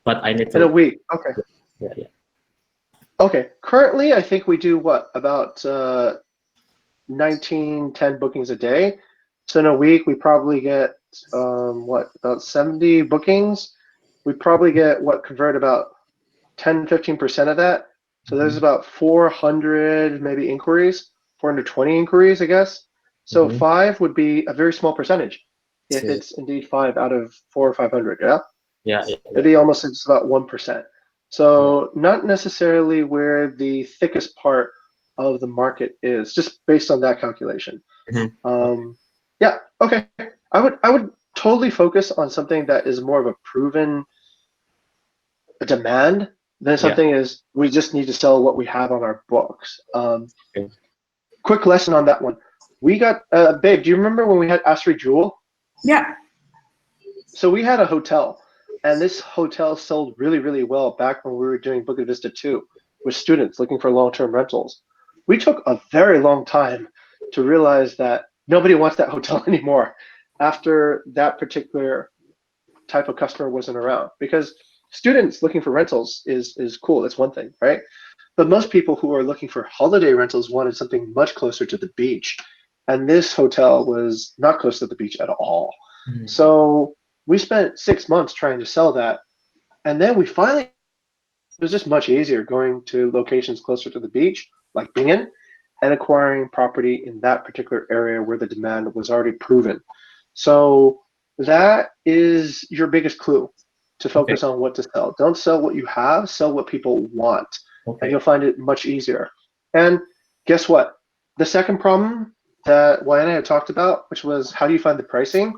but I need to. In a week. Okay. Yeah. Okay. Currently, I think we do what, about 19, 10 bookings a day. So in a week, we probably get about 70 bookings. We probably get convert about 10, 15% of that. So there's about 400 maybe inquiries, 420 inquiries, I guess. So 5 would be a very small percentage if it's indeed 5 out of 400 or 500. Yeah. It'd be almost just about 1%. So not necessarily where the thickest part of the market is, just based on that calculation. Yeah. Okay. I would totally focus on something that is more of a proven demand than something is we just need to sell what we have on our books. Quick lesson on that one. We got babe. Do you remember when we had Asri Jewel? Yeah. So we had a hotel, and this hotel sold really, really well back when we were doing Bukit Vista 2 with students looking for long-term rentals. We took a very long time to realize that nobody wants that hotel anymore after that particular type of customer wasn't around, because students looking for rentals is cool. That's one thing, right? But most people who are looking for holiday rentals wanted something much closer to the beach, and this hotel was not close to the beach at all. So we spent 6 months trying to sell that, and then we finally, it was just much easier going to locations closer to the beach, like Bingen, and acquiring property in that particular area where the demand was already proven. So that is your biggest clue to focus on what to sell. Don't sell what you have, sell what people want, and you'll find it much easier. And guess what? The second problem that Wayana had talked about, which was how do you find the pricing,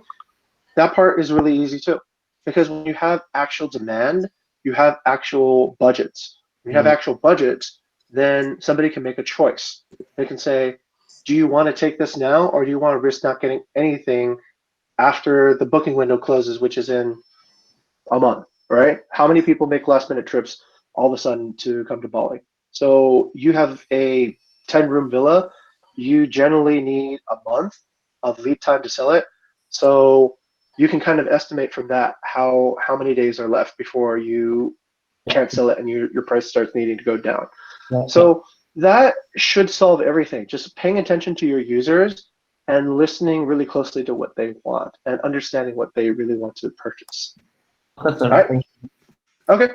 that part is really easy too. Because when you have actual demand, you have actual budgets. When you have actual budgets, then somebody can make a choice. They can say, do you want to take this now, or do you want to risk not getting anything after the booking window closes, which is in a month, right? How many people make last minute trips all of a sudden to come to Bali? So you have a 10-room villa, you generally need a month of lead time to sell it. So you can kind of estimate from that how many days are left before you can't sell it and your price starts needing to go down. So that should solve everything. Just paying attention to your users and listening really closely to what they want and understanding what they really want to purchase. All right? Okay.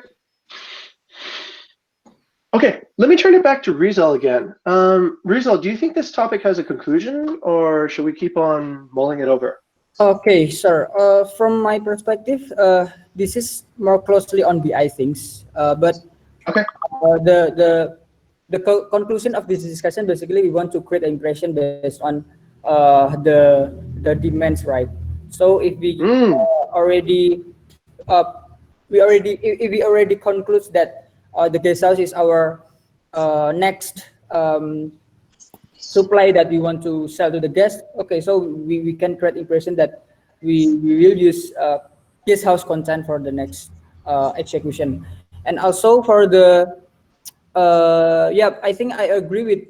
Okay, let me turn it back to Rizal again. Rizal, do you think this topic has a conclusion, or should we keep on mulling it over? Okay, sir. From my perspective, this is more closely on BI things. But Okay. The conclusion of this discussion, basically we want to create an impression based on the demands, right? So if we already if we already conclude that the guest house is our next supply that we want to sell to the guest. Okay, so we can create impression that we will use guest house content for the next execution. And also for the yeah, I think I agree with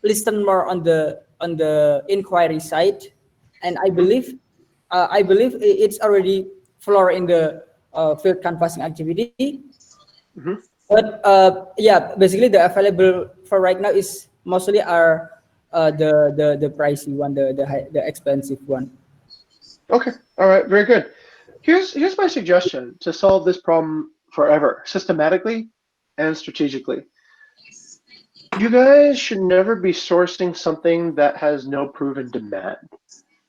listen more on the inquiry side, and I believe it's already floor in the field canvassing activity. Mhm. But yeah, basically the available for right now is mostly are the pricey one, the expensive one. Okay. All right. Very good. Here's my suggestion to solve this problem forever, systematically and strategically. You guys should never be sourcing something that has no proven demand,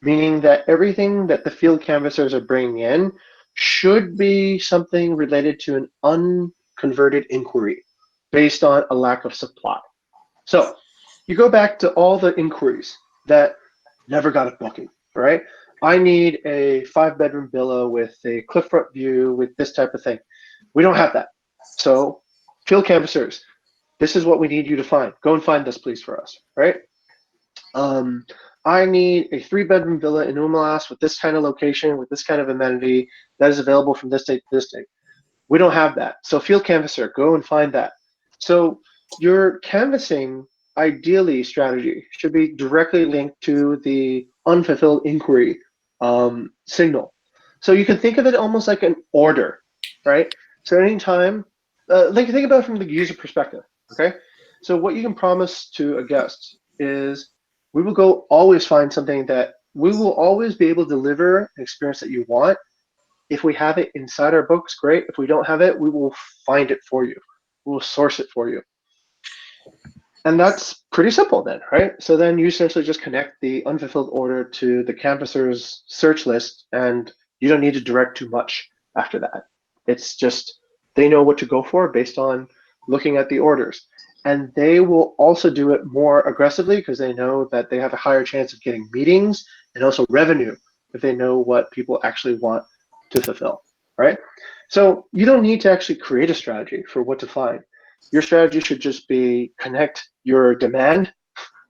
meaning that everything that the field canvassers are bringing in should be something related to an unconverted inquiry based on a lack of supply. So you go back to all the inquiries that never got a booking, right? I need a 5-bedroom villa with a cliffront view with this type of thing. We don't have that. So field canvassers, this is what we need you to find. Go and find this, please, for us, right? Um, I need a 3-bedroom villa in Umalas with this kind of location, with this kind of amenity that is available from this date to this date. We don't have that. So field canvasser, go and find that. So your canvassing ideally strategy should be directly linked to the unfulfilled inquiry signal. So you can think of it almost like an order, right? So anytime, like think about it from the user perspective, okay? So what you can promise to a guest is we will go always find something that we will always be able to deliver an experience that you want. If we have it inside our books, great. If we don't have it, we will find it for you. We will source it for you. And that's pretty simple then, right? So then you essentially just connect the unfulfilled order to the canvasser's search list, and you don't need to direct too much after that. It's just they know what to go for based on looking at the orders. And they will also do it more aggressively because they know that they have a higher chance of getting meetings and also revenue if they know what people actually want to fulfill, right? So you don't need to actually create a strategy for what to find. Your strategy should just be connect your demand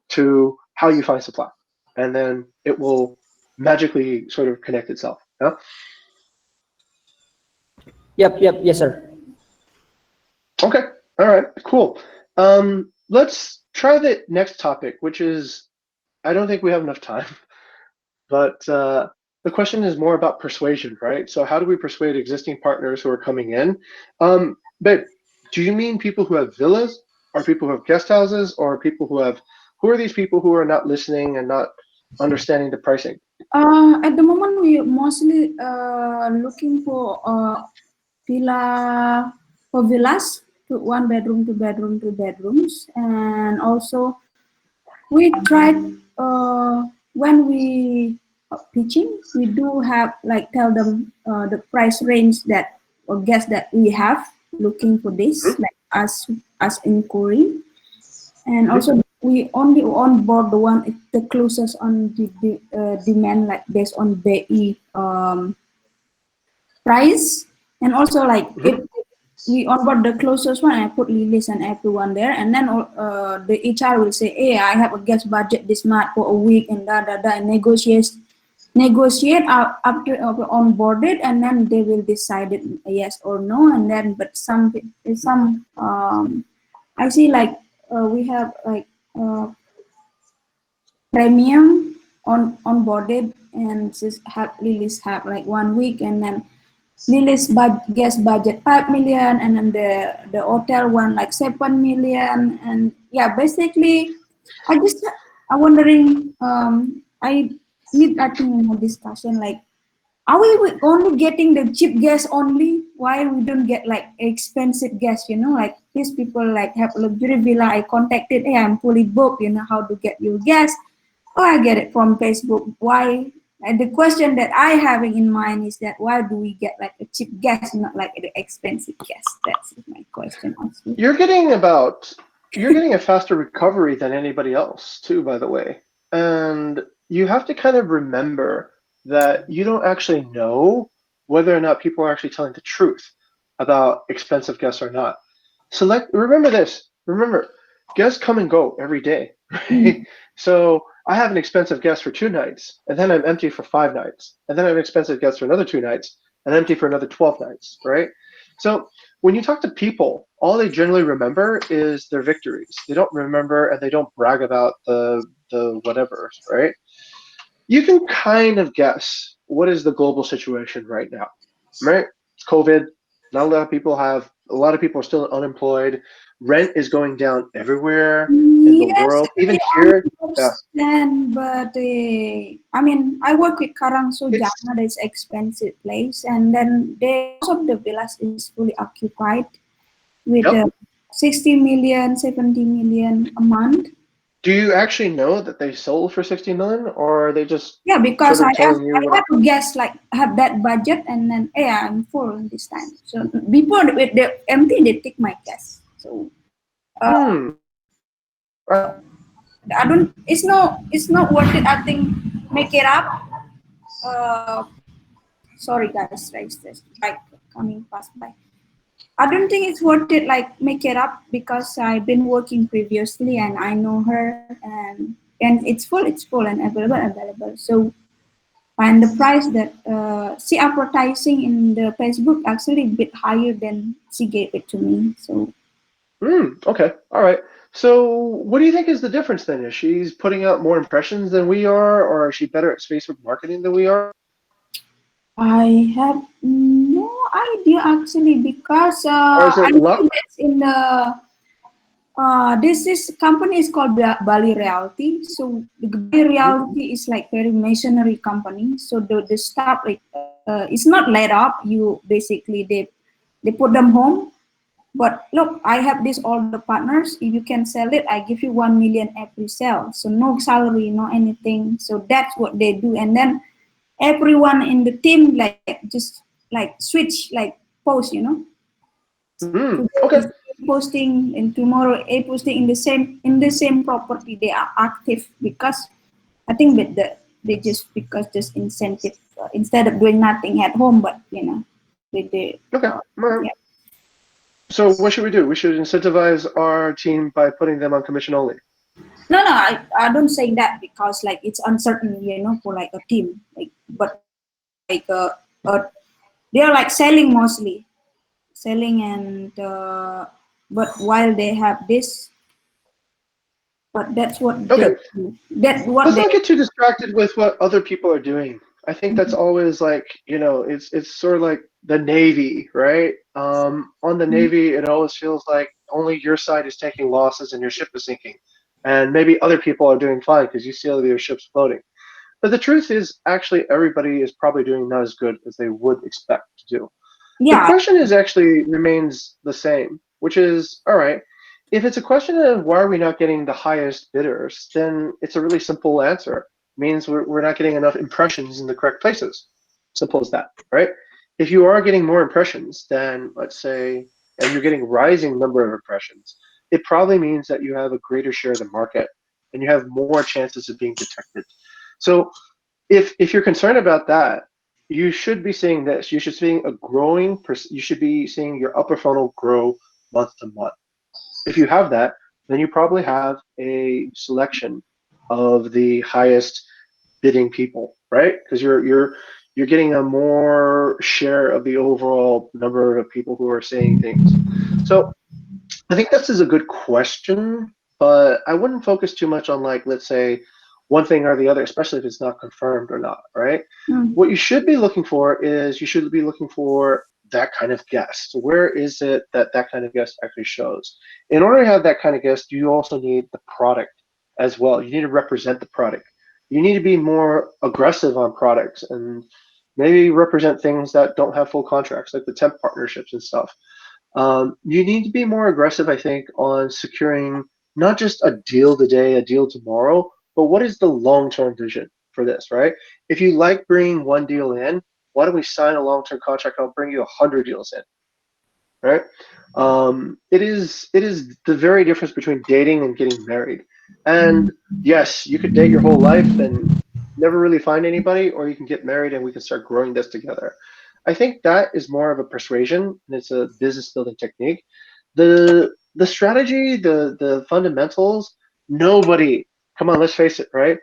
to how you find supply, and then it will magically sort of connect itself. Yeah? Yep, yes, sir. Okay. All right. Cool. Let's try the next topic, which is I don't think we have enough time, but the question is more about persuasion, right? So how do we persuade existing partners who are coming in? But do you mean people who have villas, or people who have guest houses, or people who have? Who are these people who are not listening and not understanding the pricing? At the moment, we mostly looking for villa for villas, 1 bedroom, 2 bedroom, 2 bedrooms, and also we tried when we pitching, we do have like tell them the price range that or guess that we have looking for this, Mhm. like as inquiry, and Mhm. also we only on board the one the closest on the demand, like based on BI price, and also like if Mhm. we onboard the closest one, I put Lilis and everyone there, and then the HR will say, "Hey, I have a guest budget this month for a week," and and negotiate after onboarded, and then they will decide it yes or no, and then but some I see like we have like premium onboarded, and just have Lilis have like 1 week, and then Lily's guest budget 5 million, and then the hotel one like 7 million, and yeah, basically, I just I'm wondering. I need I think more discussion like, are we only getting the cheap guests only? Why we don't get like expensive guests? You know, like these people like have luxury villa. I contacted, hey, I'm fully booked. You know how to get your guests? Oh, I get it from Facebook. Why? And the question that I having in mind is that why do we get like a cheap guest, not like the expensive guest? That's my question also. You're getting about you're getting a faster recovery than anybody else too, by the way. And you have to kind of remember that you don't actually know whether or not people are actually telling the truth about expensive guests or not. Remember this. Remember, guests come and go every day. right? So I have an expensive guest for 2 nights, and then I'm empty for 5 nights, and then I have an expensive guest for another 2 nights, and empty for another 12 nights, right? So when you talk to people, all they generally remember is their victories. They don't remember and they don't brag about the whatever, right? You can kind of guess what is the global situation right now, right? It's COVID. Not a lot of people have. A lot of people are still unemployed. Rent is going down everywhere in the Yes, world, even I here. Yeah, understand, but I mean, I work with Karangso it's Jana, that's expensive place, and then most of the villas is fully occupied with yep. 60 million, 70 million a month. Do you actually know that they sold for 60 million, or are they just Yeah, because sort of telling you I what? have to guess like have that budget, and then yeah, I'm full this time. So before with the empty, they take my guess. So Hmm. Uh, I don't. It's not worth it. I think make it up. Uh, Sorry guys, right? This like coming past by. I don't think it's worth it. Like make it up because I've been working previously and I know her and it's full and available. So and the price that she advertising in the Facebook actually a bit higher than she gave it to me. So Okay. All right. So, what do you think is the difference then? Is she's putting out more impressions than we are, or is she better at Facebook marketing than we are? I have no idea actually because Or is I it know luck? that's in the this is company is called Bali Realty. So the Bali Mhm. Realty is like very missionary company. So the staff like it's not laid off. You basically they put them home. But look, I have this all the partners. If you can sell it, I give you 1 million every sale. So no salary, no anything. So that's what they do. And then everyone in the team like just like switch like post, you know. Today Okay. is A posting and tomorrow A posting in the same property. They are active because I think with they just because just incentive instead of doing nothing at home, but you know with the Okay. All yeah. right. So, what should we do? We should incentivize our team by putting them on commission only. No, I don't say that because like it's uncertain, you know, for like a team. Like, but like they are like selling mostly, selling and but while they have this, but that's what they Okay. do. That's what Let's they. not get too distracted with what other people are doing. I think that's always like, it's sort of like the Navy, right? On the Navy, it always feels like only your side is taking losses and your ship is sinking, and maybe other people are doing fine because you see all of your ships floating. But the truth is, actually, everybody is probably doing not as good as they would expect to do. The Yeah, question is actually remains the same, which is, all right, if it's a question of why are we not getting the highest bidders, then it's a really simple answer. It means we're not getting enough impressions in the correct places. Simple as that, right? If you are getting more impressions than, let's say, and you're getting rising number of impressions, it probably means that you have a greater share of the market and you have more chances of being detected. So if you're concerned about that, you should be seeing this. You should seeing a growing. You should be seeing your upper funnel grow month to month. If you have that, then you probably have a selection of the highest bidding people, right? Because you're getting a more share of the overall number of people who are saying things. So I think this is a good question, but I wouldn't focus too much on, like, let's say one thing or the other, especially if it's not confirmed or not, right? mm, What you should be looking for is you should be looking for that kind of guest. So where is it that that kind of guest actually shows? In order to have that kind of guest, you also need the product as well. You need to represent the product. You need to be more aggressive on products and maybe represent things that don't have full contracts, like the temp partnerships and stuff. You need to be more aggressive, I think, on securing not just a deal today, a deal tomorrow, but what is the long-term vision for this, right? If you like bringing one deal in, why don't we sign a long-term contract? I'll bring you 100 deals in, right? It is the very difference between dating and getting married. And yes, you could date your whole life and never really find anybody, or you can get married and we can start growing this together. I think that is more of a persuasion and it's a business building technique. The strategy, the fundamentals, Nobody, come on, let's face it, right?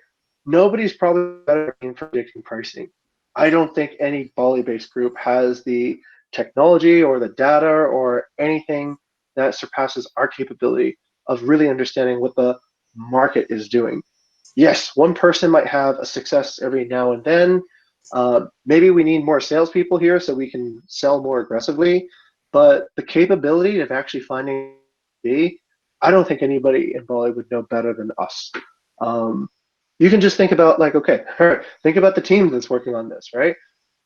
Nobody's probably better in predicting pricing. I don't think any Bali-based group has the technology or the data or anything that surpasses our capability of really understanding what the market is doing. Yes, one person might have a success every now and then. Maybe we need more salespeople here so we can sell more aggressively. But the capability of actually finding B, I don't think anybody in Bali would know better than us. Um, you can just think about like, okay, all right, think about the team that's working on this, right?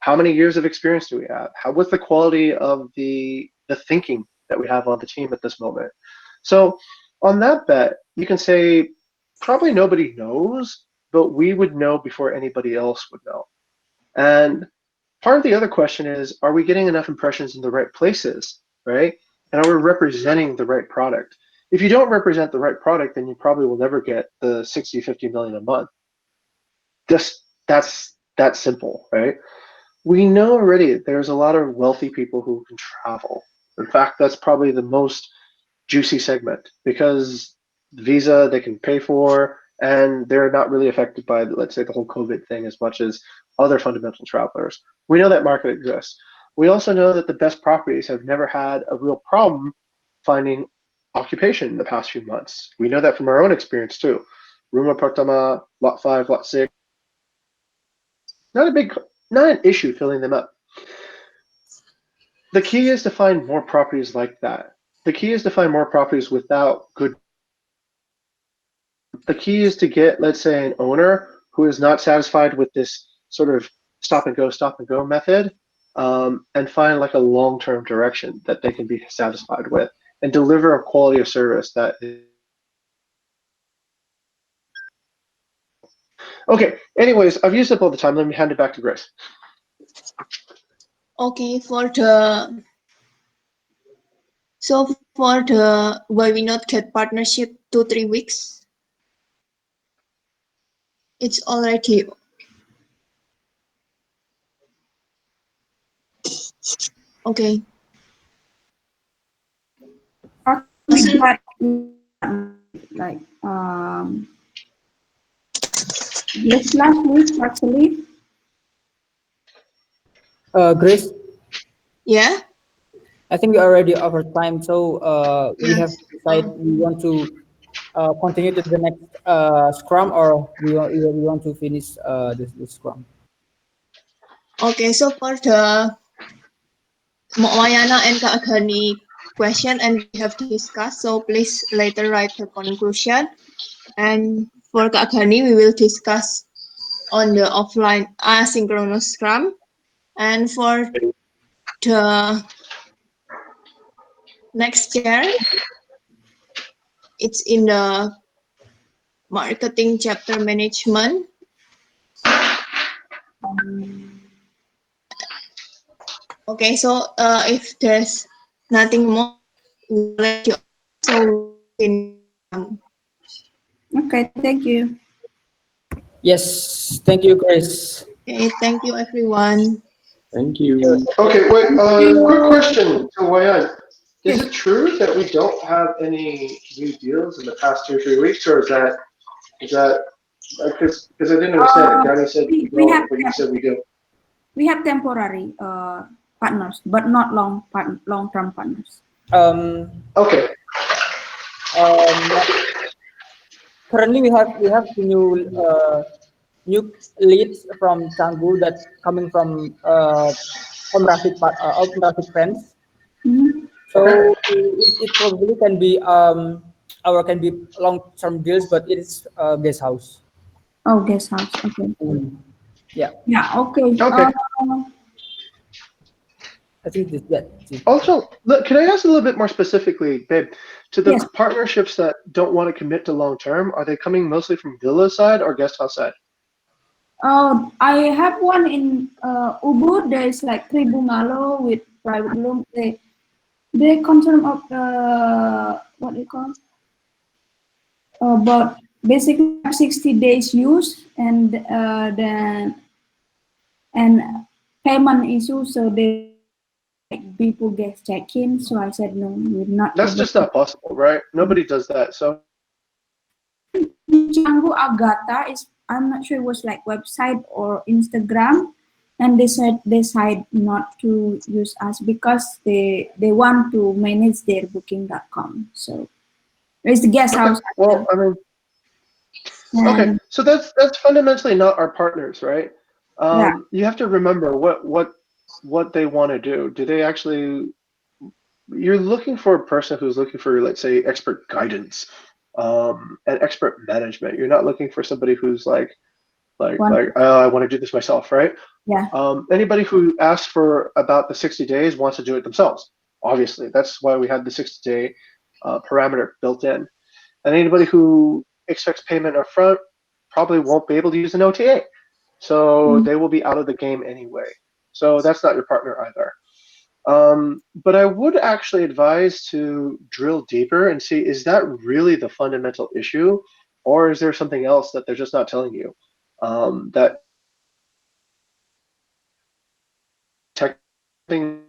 How many years of experience do we have? What's the quality of the thinking that we have on the team at this moment? So on that bet, you can say probably nobody knows, but we would know before anybody else would know. And part of the other question is, are we getting enough impressions in the right places, right? And are we representing the right product? If you don't represent the right product, then you probably will never get the 60, 50 million a month. Just that's that simple, right? We know already that there's a lot of wealthy people who can travel. In fact, that's probably the most juicy segment because visa they can pay for and they're not really affected by, let's say, the whole COVID thing as much as other fundamental travelers. We know that market exists. We also know that the best properties have never had a real problem finding occupation in the past few months. We know that from our own experience too. Rumah Pratama, Lot 5, Lot 6, not a big, not an issue filling them up. The key is to find more properties like that. The key is to find more properties without good. The key is to get, let's say, an owner who is not satisfied with this sort of stop and go method, and find like a long-term direction that they can be satisfied with and deliver a quality of service that is. Okay, anyways, I've used up all the time. Let me hand it back to Grace. Okay, for the why we not get partnership 2-3 weeks, it's already okay. Actually, like this last week actually. Grace, Yeah, I think we are already over time, so we yeah. have to decide we want to continue to the next scrum, or we want to finish this scrum. Okay, so for the Mayana and Kak Aghani question, and we have discussed, so please later write the conclusion. And for Kak Aghani, we will discuss on the offline asynchronous scrum. And for the next chair, it's in the marketing chapter management. Okay, so if there's nothing more, we'll let you. So in Okay, thank you. Yes, thank you, Grace. okay, thank you everyone. Thank you. Okay, wait. Thank Quick you. question to Wayan. Is Yes. it true that we don't have any new deals in the past 2 or 3 weeks, or is that because I didn't understand it? Uh, Gary said we we have don't, but you said we do. temporary partners, but not long term partners. Um, Okay. um, Currently, we have new leads from Canggu that coming from Om Rafiq friends. Mm-hmm. Okay. So it probably can be our can be long term deals, but it is guest house. Oh, guest house. Okay. Mm. Yeah, Yeah. Okay. Okay. I think that's it. Also, look, can I ask a little bit more specifically, babe, to the Yes. partnerships that don't want to commit to long term? Are they coming mostly from villa side or guest house side? I have one in Ubud. There is like three bungalow with private room. They concern of what do you call but basically 60 days use and then and payment issue. So they like people get check in. So I said no, we're not That's able just to. not possible, right? Nobody does that. So in Canggu Agata is, I'm not sure it was like website or Instagram, and they said decide not to use us because they want to manage their booking.com. So it's the guest Okay. house as Well, well. I mean, okay. And So that's fundamentally not our partners, right? yeah, You have to remember what they want to do. Do they actually? You're looking for a person who's looking for, let's say, expert guidance, and expert management. You're not looking for somebody who's one, I want to do this myself, right? yeah. Anybody who asks for about the 60 days wants to do it themselves. Obviously, that's why we had the 60-day parameter built in. And anybody who expects payment up front probably won't be able to use an OTA. So Mm. they will be out of the game anyway. So that's not your partner either. But I would actually advise to drill deeper and see, is that really the fundamental issue? Or is there something else that they're just not telling you? That tech something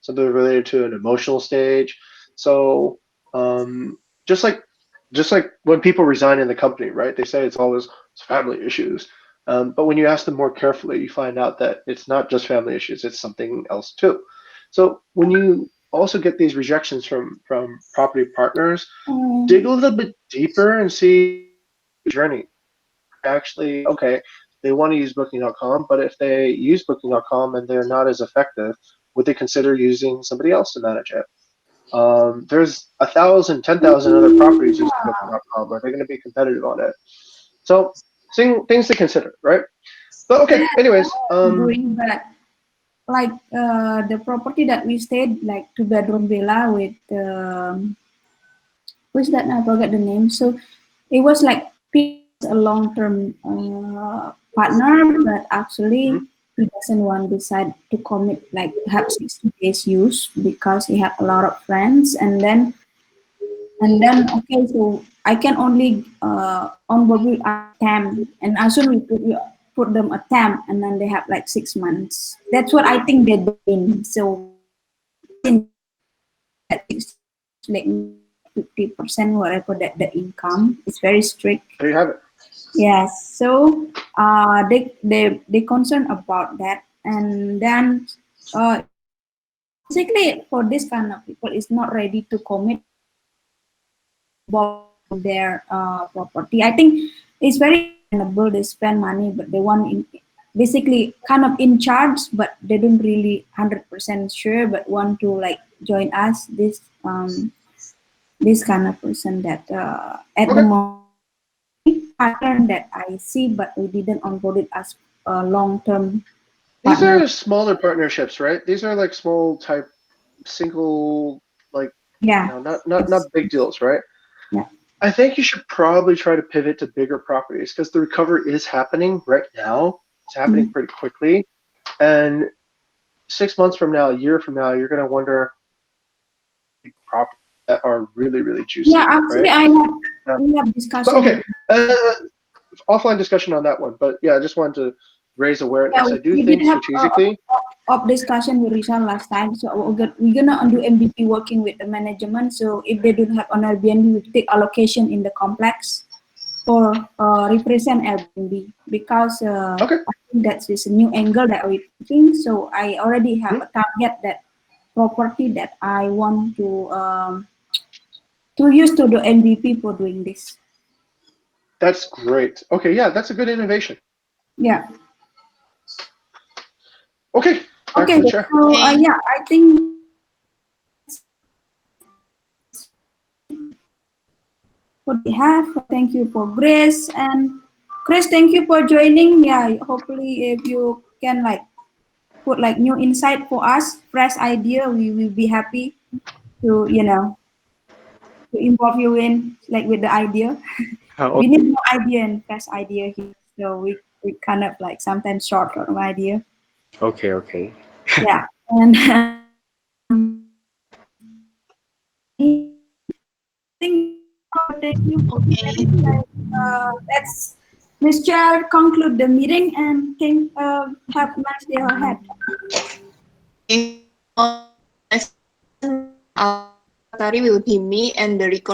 related to an emotional stage. So just like when people resign in the company, right? They say it's family issues. But when you ask them more carefully, you find out that it's not just family issues; it's something else too. So when you also get these rejections from property partners, dig a little bit deeper and see the journey. Actually, okay, they want to use Booking.com, but if they use Booking.com and they're not as effective, would they consider using somebody else to manage it? There's 1,000, 10,000 other properties using Booking.com. Are they going to be competitive on it? So, things to consider, right? But okay, anyways, Doing that, like the property that we stayed, like two bedroom villa with what's that now? I forgot the name. So it was like Pete was a long term partner, but actually mhm. he doesn't want decide to commit like have 60 days use because he had a lot of friends, and then okay, so I can only onboard with a temp, and as soon we put them a temp, and then they have like 6 months. That's what I think they're doing. So imagine that 60 days, like 50% whatever that the income is very strict. There you have it. Yes, so they concerned about that, and then basically for this kind of people is not ready to commit bought their property. I think it's very understandable. They spend money, but they want basically kind of in charge, but they don't really 100% sure, but want to like join us. This kind of person that at the Okay. moment pattern that I see, but we didn't onboard it as a long term These partner. are smaller partnerships, right? These are like small type single, like, Yeah, not it's, big deals, right? yeah. I think you should probably try to pivot to bigger properties because the recovery is happening right now. It's happening Mm. pretty quickly. And 6 months from now, a year from now, you're going to wonder properties that are really, really Yeah, juicy, actually, right? Yeah. we have But discussion with. okay, offline discussion on that one. But yeah, I just wanted to raise Yeah, awareness. I do we did think have strategically, of discussion with Rizal last time. So we're gonna do MVP working with the management. So if they don't have an Airbnb, we take allocation in the complex for represent Airbnb because okay. I think that's is a new angle that we're taking. So I already have Mhm. a target that property that I want to use to do MVP for doing this. That's great. Okay, yeah, that's a good innovation. Yeah. Okay, back to Okay. the chair. So Okay. yeah, I think what we have. Thank you for Grace and Chris. Thank you for joining. Yeah, hopefully if you can like put like new insight for us, fresh idea, we will be happy to to involve you in like with the idea. Oh, We need more idea and fresh idea here. So we kind of like sometimes short on idea. okay, okay. Yeah, and think thank you for Okay. sharing. Like, let's Mr. conclude the meeting and think have a nice day ahead. Okay. So next session, our secretary will be me, and the recording